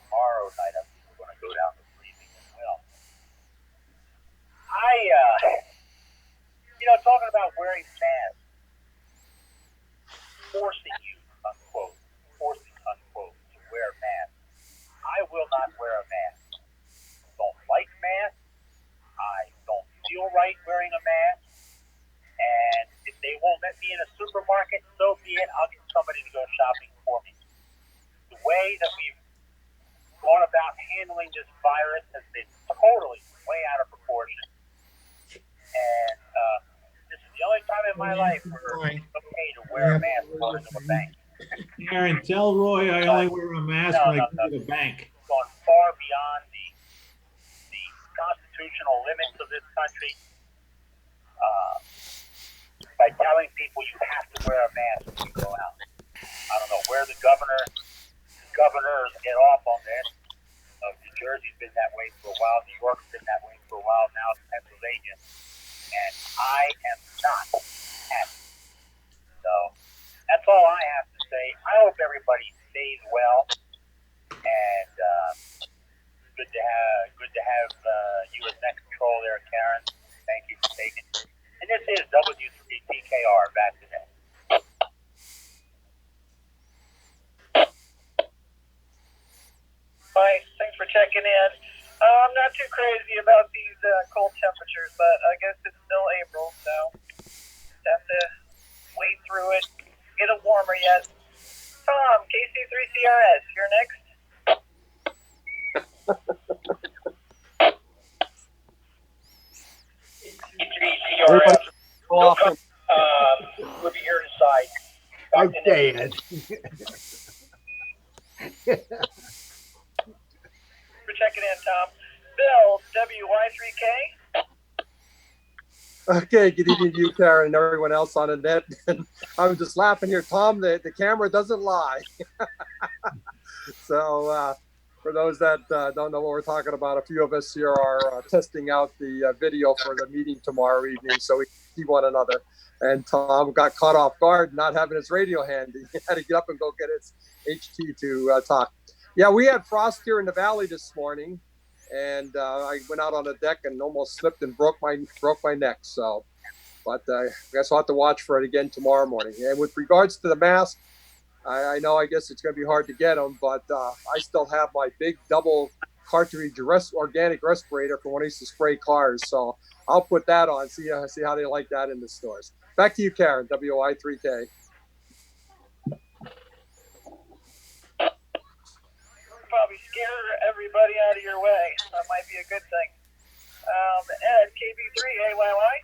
tomorrow night, I think we're going to go down to freezing as well. Talking about wearing masks, forcing you, unquote, to wear masks. I will not wear a mask. Don't like masks. I don't feel right wearing a mask. And if they won't let me in a supermarket, so be it. I'll get somebody to go shopping for me. The way that we've gone about handling this virus has been totally way out of proportion. And this is the only time in my life where it's okay to wear a mask going to a bank. Aaron, tell Roy I only wear a mask when I go to the bank. It's gone far beyond the constitutional limits of this country by telling people you have to wear a mask when you go out. I don't know where the governors get off on this. New Jersey's been that way for a while. New York's been that way for a while. Now it's Pennsylvania. And I am not happy. So that's all I have to say. I hope everybody stays well. And good to have you as next control there, Karen. Thank you for taking it. And this is W3TKR back today. Hi, thanks for checking in. I'm not too crazy about these cold temperatures, but I guess it's still April, so have to wade through it. Get it warmer yet. Tom, KC3CRS, you're next. KC3CRS, welcome. We'll be here inside. Okay, Ed. For checking in, Tom. Bill, WY3K. Okay, good evening to you, Karen, and everyone else on the net. And I'm just laughing here, Tom. The camera doesn't lie. So, for those that don't know what we're talking about, a few of us here are testing out the video for the meeting tomorrow evening, so we can see one another. And Tom got caught off guard, not having his radio handy. He had to get up and go get his HT to talk. Yeah, we had frost here in the valley this morning. And I went out on the deck and almost slipped and broke my neck. So, but I guess I'll have to watch for it again tomorrow morning. And with regards to the mask, I know I guess it's going to be hard to get them, but I still have my big double cartridge organic respirator for when I used to spray cars. So I'll put that on. See how they like that in the stores. Back to you, Karen. WI3K. Probably scare everybody out of your way. That might be a good thing. Ed, KB3, AYY.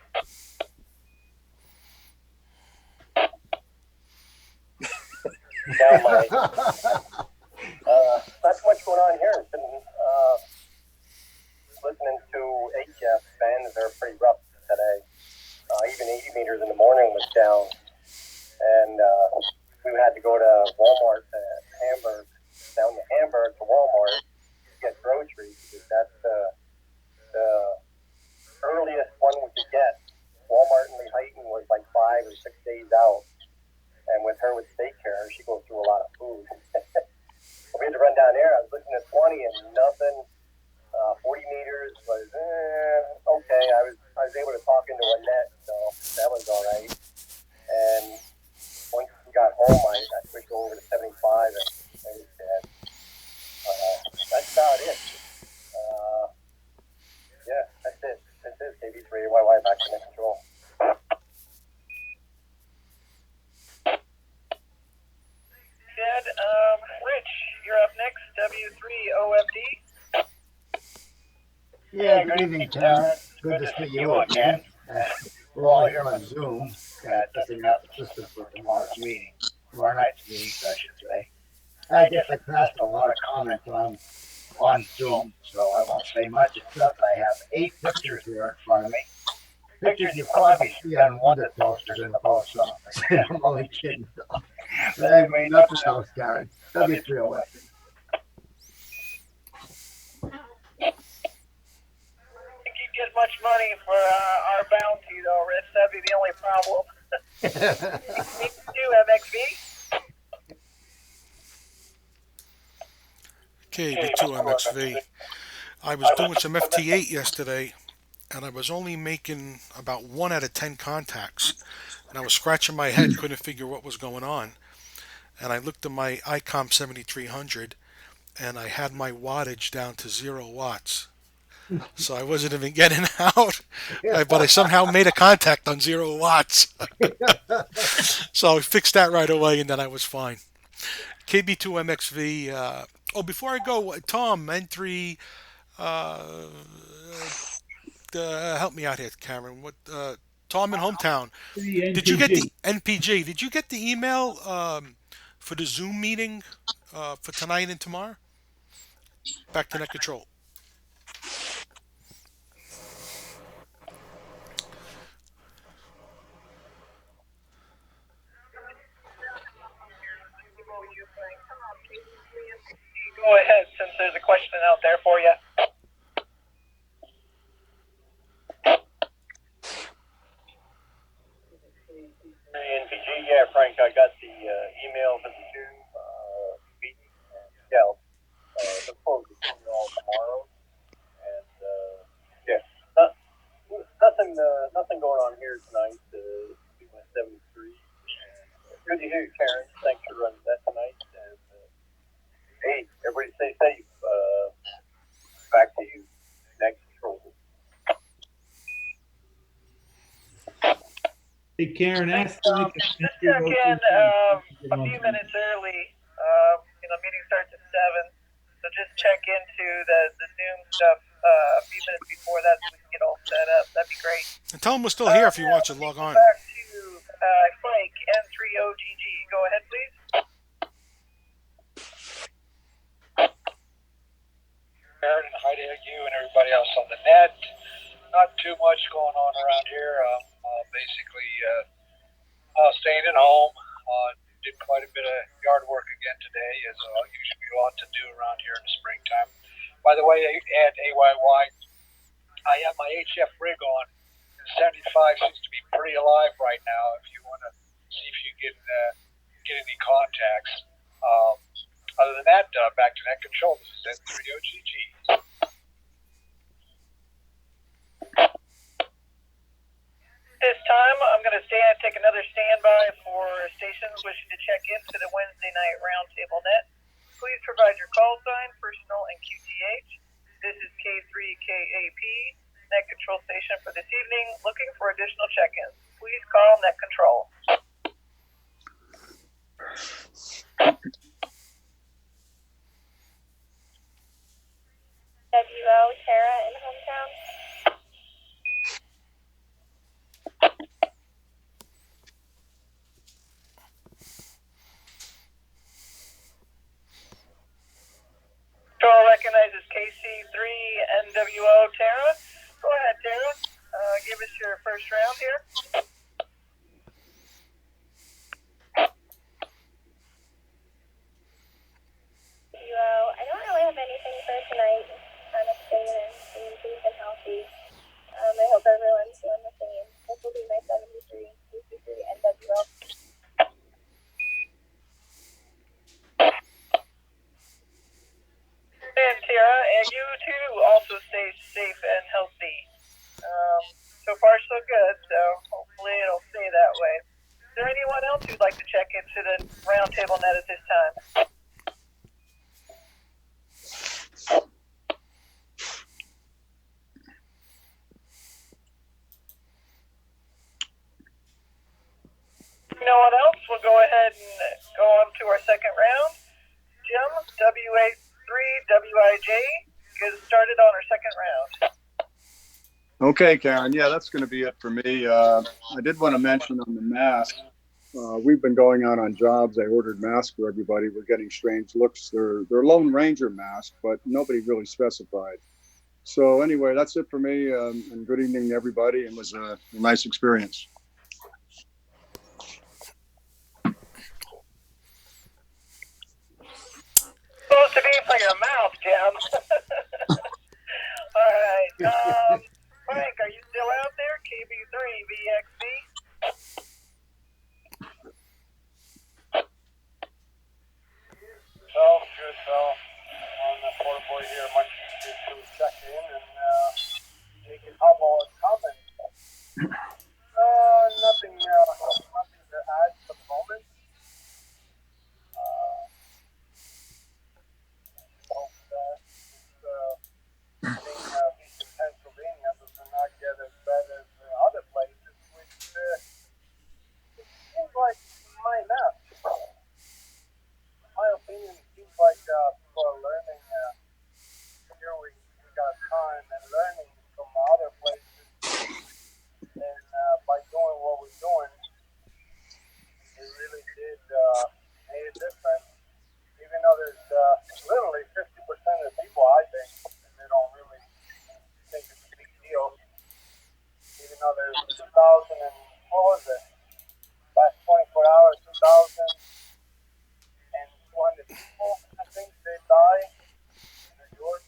Now, Mike. Not too much going on here. It's been listening to HF bands. They're pretty rough today. Even 80 meters in the morning was down. And we had to go to Walmart down to Hamburg to Walmart to get groceries because that's the earliest one we could get. Walmart in Lehighton was like 5 or 6 days out. And with her with daycare, she goes through a lot of food. We had to run down there. I was looking at 20 and nothing. 40 meters was okay. I was able to talk into a net, so that was all right. And Yeah, good evening, Karen. Good to see you again. We're all here on Zoom, testing out the system for tomorrow's meeting, tomorrow night's meeting, I should say. I guess I passed a lot of comments on Zoom, so I won't say much except I have 8 pictures here in front of me. Pictures you probably see on Wonder Toasters in the post office. I'm only kidding. But anyway, nothing else, Karen. W3OS. Get much money for our bounty, though, Rich. That'd be the only problem. Me too, MXV. KB2MXV. I was doing some FT8 yesterday, and I was only making about 1 out of 10 contacts. And I was scratching my head, couldn't figure what was going on. And I looked at my ICOM 7300, and I had my wattage down to 0 watts. So I wasn't even getting out, but I somehow made a contact on 0 watts. So I fixed that right away, and then I was fine. KB2MXV. Before I go, Tom, N3, help me out here, Cameron. Tom in Hometown. Did you get the NPG? Did you get the email for the Zoom meeting for tonight and tomorrow? Back to net control. Go ahead, since there's a question out there for you. NPG, yeah, Frank, I got the email for the Zoom meeting. Yeah, look forward to seeing you all tomorrow. And yeah, nothing going on here tonight. 73. Good to hear you, Karen. Thanks for running that tonight. And hey, everybody stay safe. Back to you. Next control. Hey, Karen, ask Just check in a few minutes early. Meeting starts at 7. So just check into the Zoom stuff a few minutes before that so we can get all set up. That'd be great. And tell them we're still here if you want to log on. Back to Frank, N3OGG. Go ahead, please. Aaron, hi to you and everybody else on the net. Not too much going on around here. Basically, staying at home. Did quite a bit of yard work again today, as usually we ought to do around here in the springtime. By the way, at AYY, I have my HF rig on. 75 seems to be pretty alive right now. If you want to see if you get any contacts. Other than that, back to net control. This is N3OGG. This time, I'm going to take another standby for stations wishing to check into the Wednesday night roundtable net. Please provide your call sign, personal, and QTH. This is K3KAP, net control station for this evening. Looking for additional check-ins. Please call net control. WO, Tara in Hometown. Control recognizes KC3NWO, Tara. Go ahead, Tara. Give us your first round here. I don't really have anything for tonight. I'm staying and being safe and healthy. I hope everyone's doing the same. This will be my 73 NWO. And Tara, and you too also stay safe and healthy. So far so good, so hopefully it'll stay that way. Is there anyone else who'd like to check into the roundtable net at this time? No one else? We'll go ahead and go on to our second round. Jim, WA3WIJ, get started on our second round. Okay, Karen. Yeah, that's going to be it for me. I did want to mention on the mask. We've been going out on jobs. I ordered masks for everybody. We're getting strange looks. They're Lone Ranger masks, but nobody really specified. So anyway, that's it for me. And good evening to everybody. It was a nice experience. Supposed to be for your mouth, Jim. All right. Frank, are you still out there? KB3VXB? Well, good. On the porta boy here, much easier to check in and make it humble and comment. Nothing to add for the moment. Hope that this thing in Pennsylvania does not get as bad as other places, which it seems like might not. In my opinion, it seems like people are learning. Here we got time and learning from other places, and by doing what we're doing, it really did make a difference. Even though there's literally 50% of the people, I think, and they don't really think it's a big deal. Even though there's 2,000 and what was it? Last 24 hours, 2,200 people, I think, they die in New York.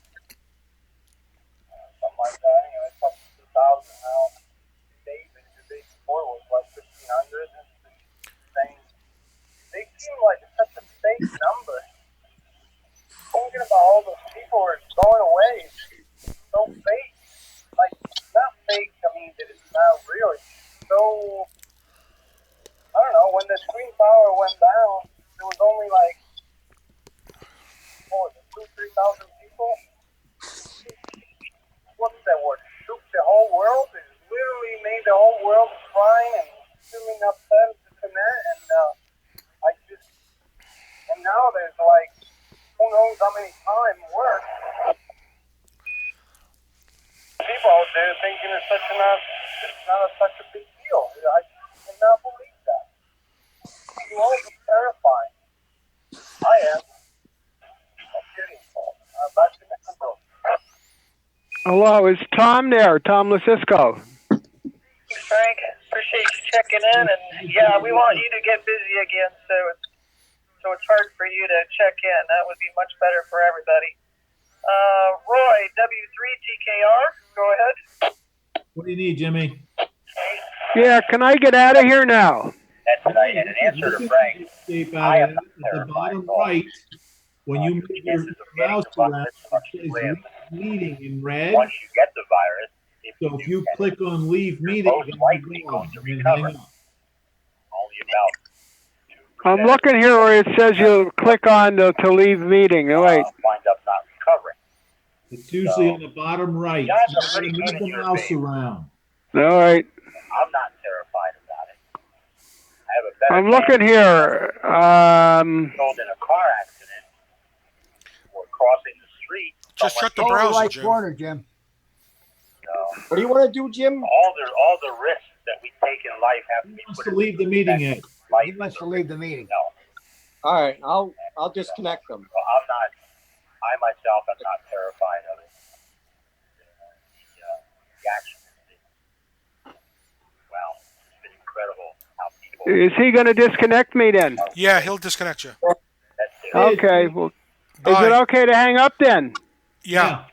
Something like that. Anyway, it's up to 2,000 now. The day before was like 1,500. They seem like such a fake number. Thinking about all those people who are going away, it's so fake. Like, not fake, I mean, that it's not real. It's so, I don't know, when the Twin Tower went down, there was only like, what was it, 2,000-3,000 people? What's that word? Shook the whole world? It literally made the whole world crying and feeling upset and that, and and now there's like, who knows how many times worse. People out there thinking it's not such a big deal. I cannot believe that. You all be terrifying. I am. No kidding. Back to Mexico. Hello, is Tom there? Tom Lucisco. Frank, appreciate you checking in, and yeah, we want you to get busy again, so it's hard for you to check in. That would be much better for everybody. Roy, W3TKR, go ahead. What do you need, Jimmy? Yeah, can I get out of here now? That's right. And an answer to Frank, I am not At the terrified bottom at all. right, when you move your mouse around, it says leave meeting in red. Once you get the virus, So if you click on leave meeting, most likely going to recover. Only about I'm looking here where it says you click on to leave meeting. Oh, wait. wind up not recovering. It's usually on the bottom right. You guys are pretty Move good in the your mouse favor. around. All right. I'm not terrified about it. I have a better I'm looking here. killed in a car accident or crossing the street. Just shut the Lower browser, right Jim. corner, Jim. What do you want to do, Jim? All the risks that we take in life have to be Wants put to in leave the meeting, Ed. He wants to leave the meeting. No, All right, I'll disconnect them. well, I myself am not terrified of it. The action has been, well, it's been incredible how people. Is he going to disconnect me then? Yeah, he'll disconnect you. Okay. Well, is Bye. it okay to hang up then? Yeah.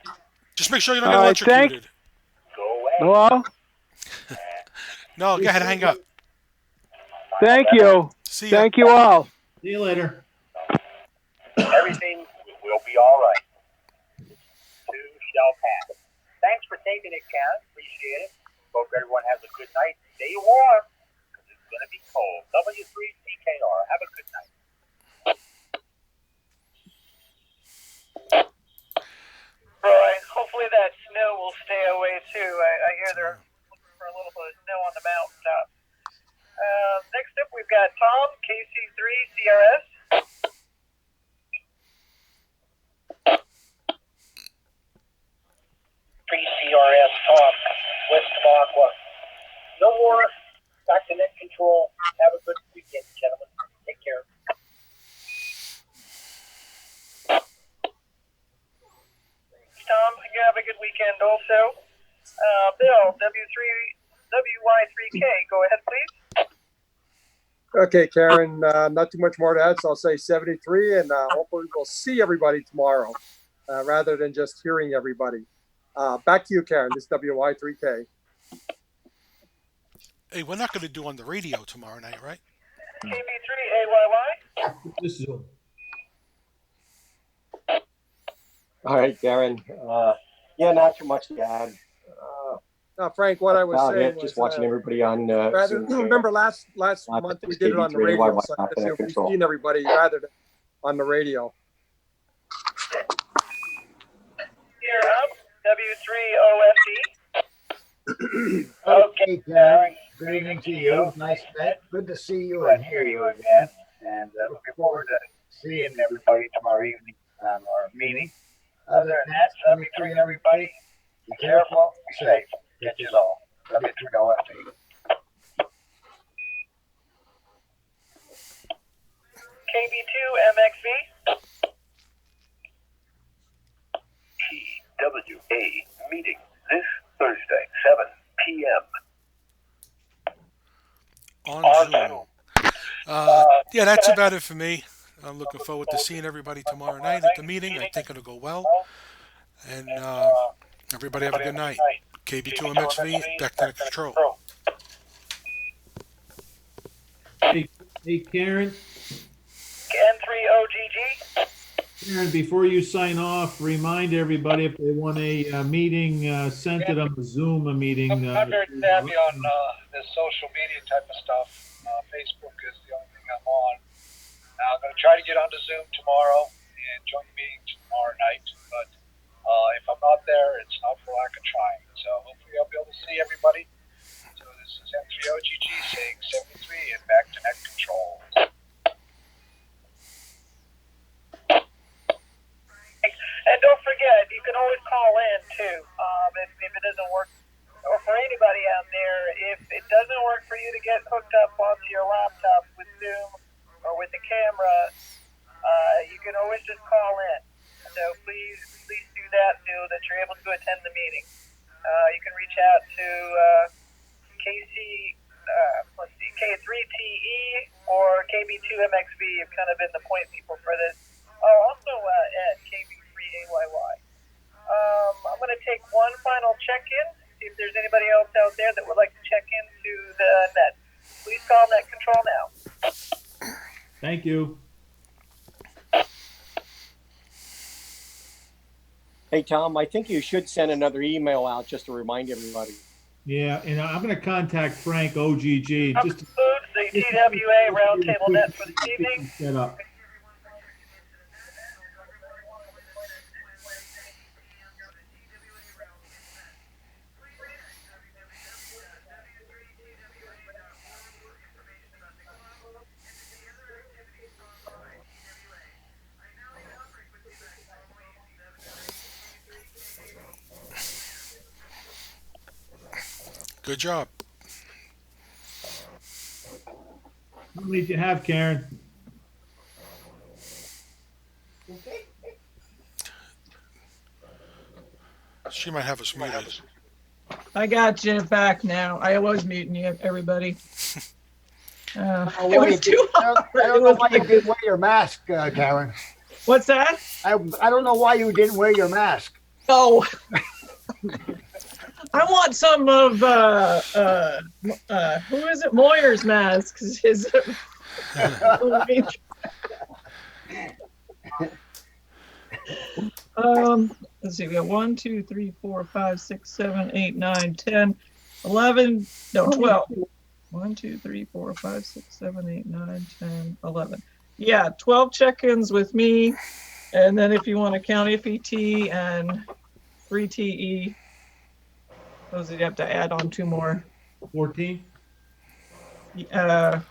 Just make sure you don't All get right, thank- electrocuted. Hello? No, go ahead, hang up. Thank you. See ya. Thank you all. See you later. Everything will be all right. This too shall pass. Thanks for taking it, Ken. Appreciate it. Hope everyone has a good night. Stay warm, because it's going to be cold. W3TKR. Have a good night. Roy, hopefully that snow will stay away too. I hear they're looking for a little bit of snow on the mountaintop. Next up, we've got Tom, KC3CRS. Pre-CRS Tom. West Tamaqua. No more. Back to net control. Have a good weekend, gentlemen. Take care. Tom, you have a good weekend also. Bill, WY3K, go ahead, please. Okay, Karen, not too much more to add, so I'll say 73, and hopefully we'll see everybody tomorrow rather than just hearing everybody. Back to you, Karen. This is WY3K. Hey, we're not going to do on the radio tomorrow night, right? KB3AYY. This is All right, Karen. Yeah, not too much to add. Frank, what I was About saying it, was just watching everybody on. rather, remember last month we did it on the radio, so we've seen everybody rather than on the radio. You're up, W3OFD. Okay, Karen. Good evening to you. Nice, good to see you and hear you again. And looking forward to seeing everybody tomorrow evening on our meeting. Other than that, 73, everybody, be careful, be safe. Get you all. W3OFD. KB2MXV. TWA meeting this Thursday, 7 p.m. On Zoom. Yeah, that's about it for me. I'm looking forward to seeing everybody tomorrow night at the meeting. I think it'll go well. And everybody have a good night. KB2MXV, back to the control. Hey, Karen. N3OGG. Karen, before you sign off, remind everybody if they want a meeting sent to them, a Zoom meeting. I'm very savvy on this social media type of stuff. Facebook is the only thing I'm on. I'm going to try to get onto Zoom tomorrow and join the meeting tomorrow night. But if I'm not there, it's not for lack of trying. So hopefully I'll be able to see everybody. So this is M3OGG saying 73 and back to net control. And don't forget, you can always call in too. If it doesn't work, or for anybody out there, if it doesn't work for you to get hooked up onto your laptop with Zoom or with the camera, you can always just call in. So please do that so that you're able to attend the meeting. You can reach out to K3TE or KB2MXV. Have kind of been the point people for this. Also at KB3AYY. I'm going to take one final check-in, see if there's anybody else out there that would like to check into the net. Please call net control now. Thank you. Hey, Tom, I think you should send another email out just to remind everybody. Yeah, and I'm going to contact Frank OGG. Just the TWA Roundtable Net for this evening. Set up. Good job. How many do you have, Karen? She might have us muted. I got you back now. I was muting you, everybody. It was too hard. I don't know why you didn't wear your mask, Karen. What's that? I don't know why you didn't wear your mask. Oh. I want some of who is it? Moyer's mask. His let's see, we got 1, 2, 3, 4, 5, 6, 7, 8, 9, 10, 11, no, 12. 1, 2, 3, 4, 5, 6, 7, 8, 9, 10, 11. Yeah, 12 check-ins with me. And then if you want to count FET and 3TE, those you have to add on 2 more. 14? Well,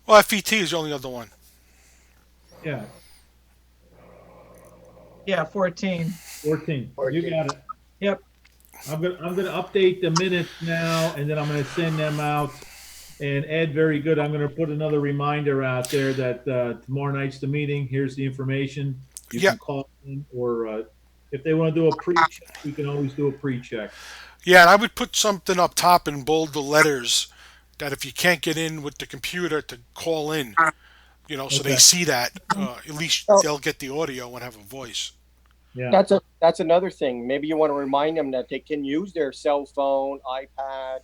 FET is the only other one. Yeah. Yeah, 14. 14. You got it. Yep. I'm gonna update the minutes now, and then I'm gonna send them out. And Ed, very good. I'm gonna put another reminder out there that tomorrow night's the meeting. Here's the information. You Yeah. can call in, or if they want to do a pre-check, we can always do a pre-check. Yeah, and I would put something up top in bold the letters that if you can't get in with the computer to call in, so they Okay. see that. At least they'll get the audio and have a voice. Yeah. That's another thing. Maybe you want to remind them that they can use their cell phone, iPad,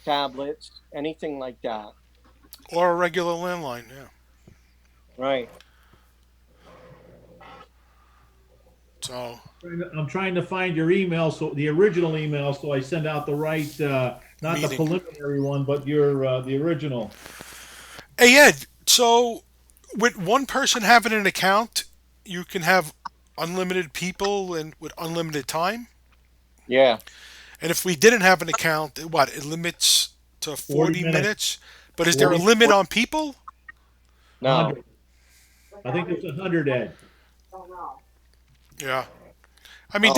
tablets, anything like that. Or a regular landline, yeah. Right. So I'm trying to find your email, so the original email, so I send out the right, not the Meeting. preliminary one, but your the original. Hey Ed, so with one person having an account, you can have unlimited people and with unlimited time. Yeah. And if we didn't have an account, it limits to 40 minutes. minutes? But is there a 40 limit on people? No. 100. I think it's 100, Ed. Yeah. I mean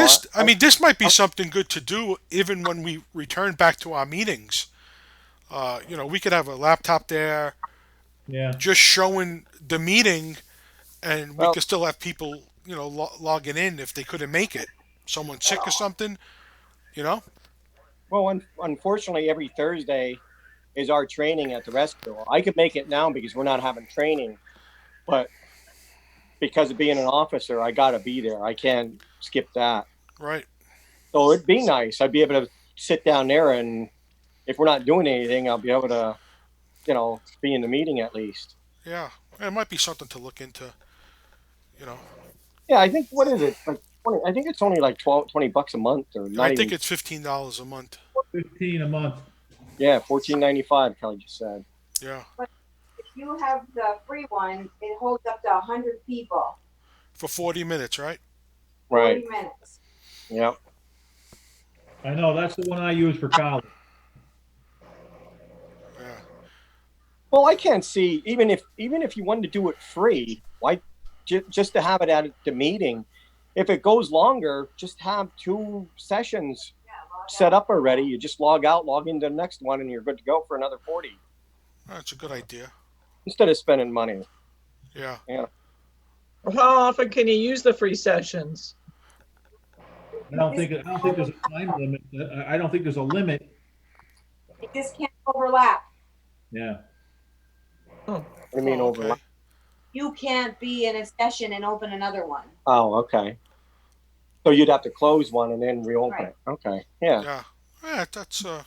this might be something good to do even when we return back to our meetings. We could have a laptop there Yeah. just showing the meeting, and we Well- could still have people, logging in if they couldn't make it. Someone's sick or something, Well, unfortunately, every Thursday is our training at the rescue. I could make it now because we're not having training, but because of being an officer, I got to be there. I can't skip that. Right. So it'd be nice. I'd be able to sit down there, and if we're not doing anything, I'll be able to, be in the meeting at least. Yeah. It might be something to look into, Yeah, I think, what is it? Like 20, I think it's only like $20 a month, or not I think even. it's $15 a month. 15 a month. Yeah, $14.95. Kelly just said. Yeah. If you have the free one, it holds up to 100 people. For 40 minutes, right? 40 minutes. Yep. I know, that's the one I use for college. Yeah. Well, I can't see, even if you wanted to do it free, why just to have it at the meeting? If it goes longer, just have 2 sessions set up already. You just log out, log into the next one, and you're good to go for another 40 That's a good idea. instead of spending money. Yeah. Yeah. How often can you use the free sessions? I don't think there's a time limit. I don't think there's a limit. It just can't overlap. Yeah. What do you mean overlap? You can't be in a session and open another one. Oh, okay. So you'd have to close one and then reopen it. Okay. Yeah. Yeah. Yeah, that's Oh,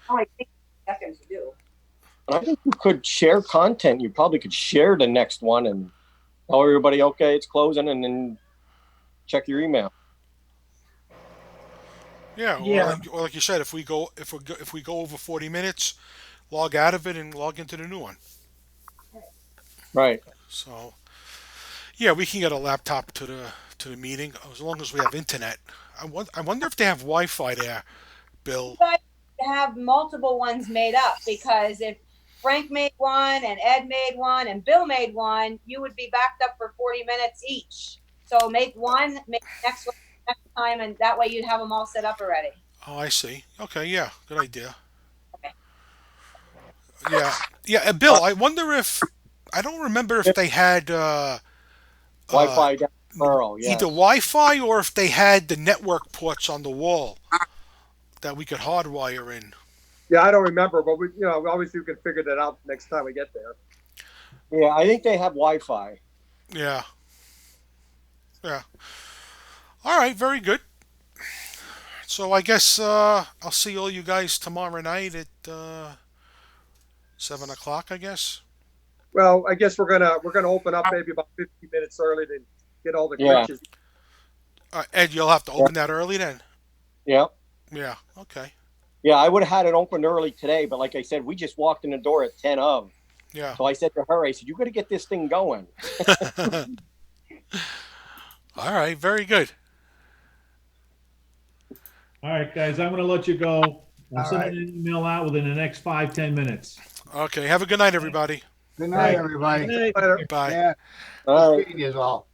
I think seconds to do. I think you could share content. You probably could share the next one and tell everybody, okay, it's closing, and then check your email. yeah. Yeah. Or like you said, if we go over 40 minutes, log out of it and log into the new one. Right. So, yeah, we can get a laptop to the meeting as long as we have internet. I wonder if they have Wi-Fi there, Bill. You guys have multiple ones made up, because if Frank made one and Ed made one and Bill made one, you would be backed up for 40 minutes each. So make one, make the next one next time, and that way you'd have them all set up already. Oh, I see. Okay, yeah, good idea. Okay. Yeah, yeah. Bill, I wonder if I don't remember if they had Wi-Fi down Pearl, yes. either Wi-Fi or if they had the network ports on the wall that we could hardwire in. Yeah, I don't remember, but we, obviously we can figure that out next time we get there. Yeah, I think they have Wi-Fi. Yeah. Yeah. All right, very good. So I guess I'll see all you guys tomorrow night at 7 o'clock, I guess. Well, I guess we're gonna open up maybe about 50 minutes early to get all the Yeah. glitches. Ed, you'll have to open that early then. Yep. Yeah. Okay. Yeah, I would have had it open early today, but like I said, we just walked in the door at 10 of. Yeah. So I said to her, I said, you got to get this thing going. All right. Very good. All right, guys, I'm going to let you go. I'm All sending an email out within the next 5-10 minutes. Okay. Have a good night, everybody. Good night, everybody. Later. Bye. Yeah. All right. Speaking is all.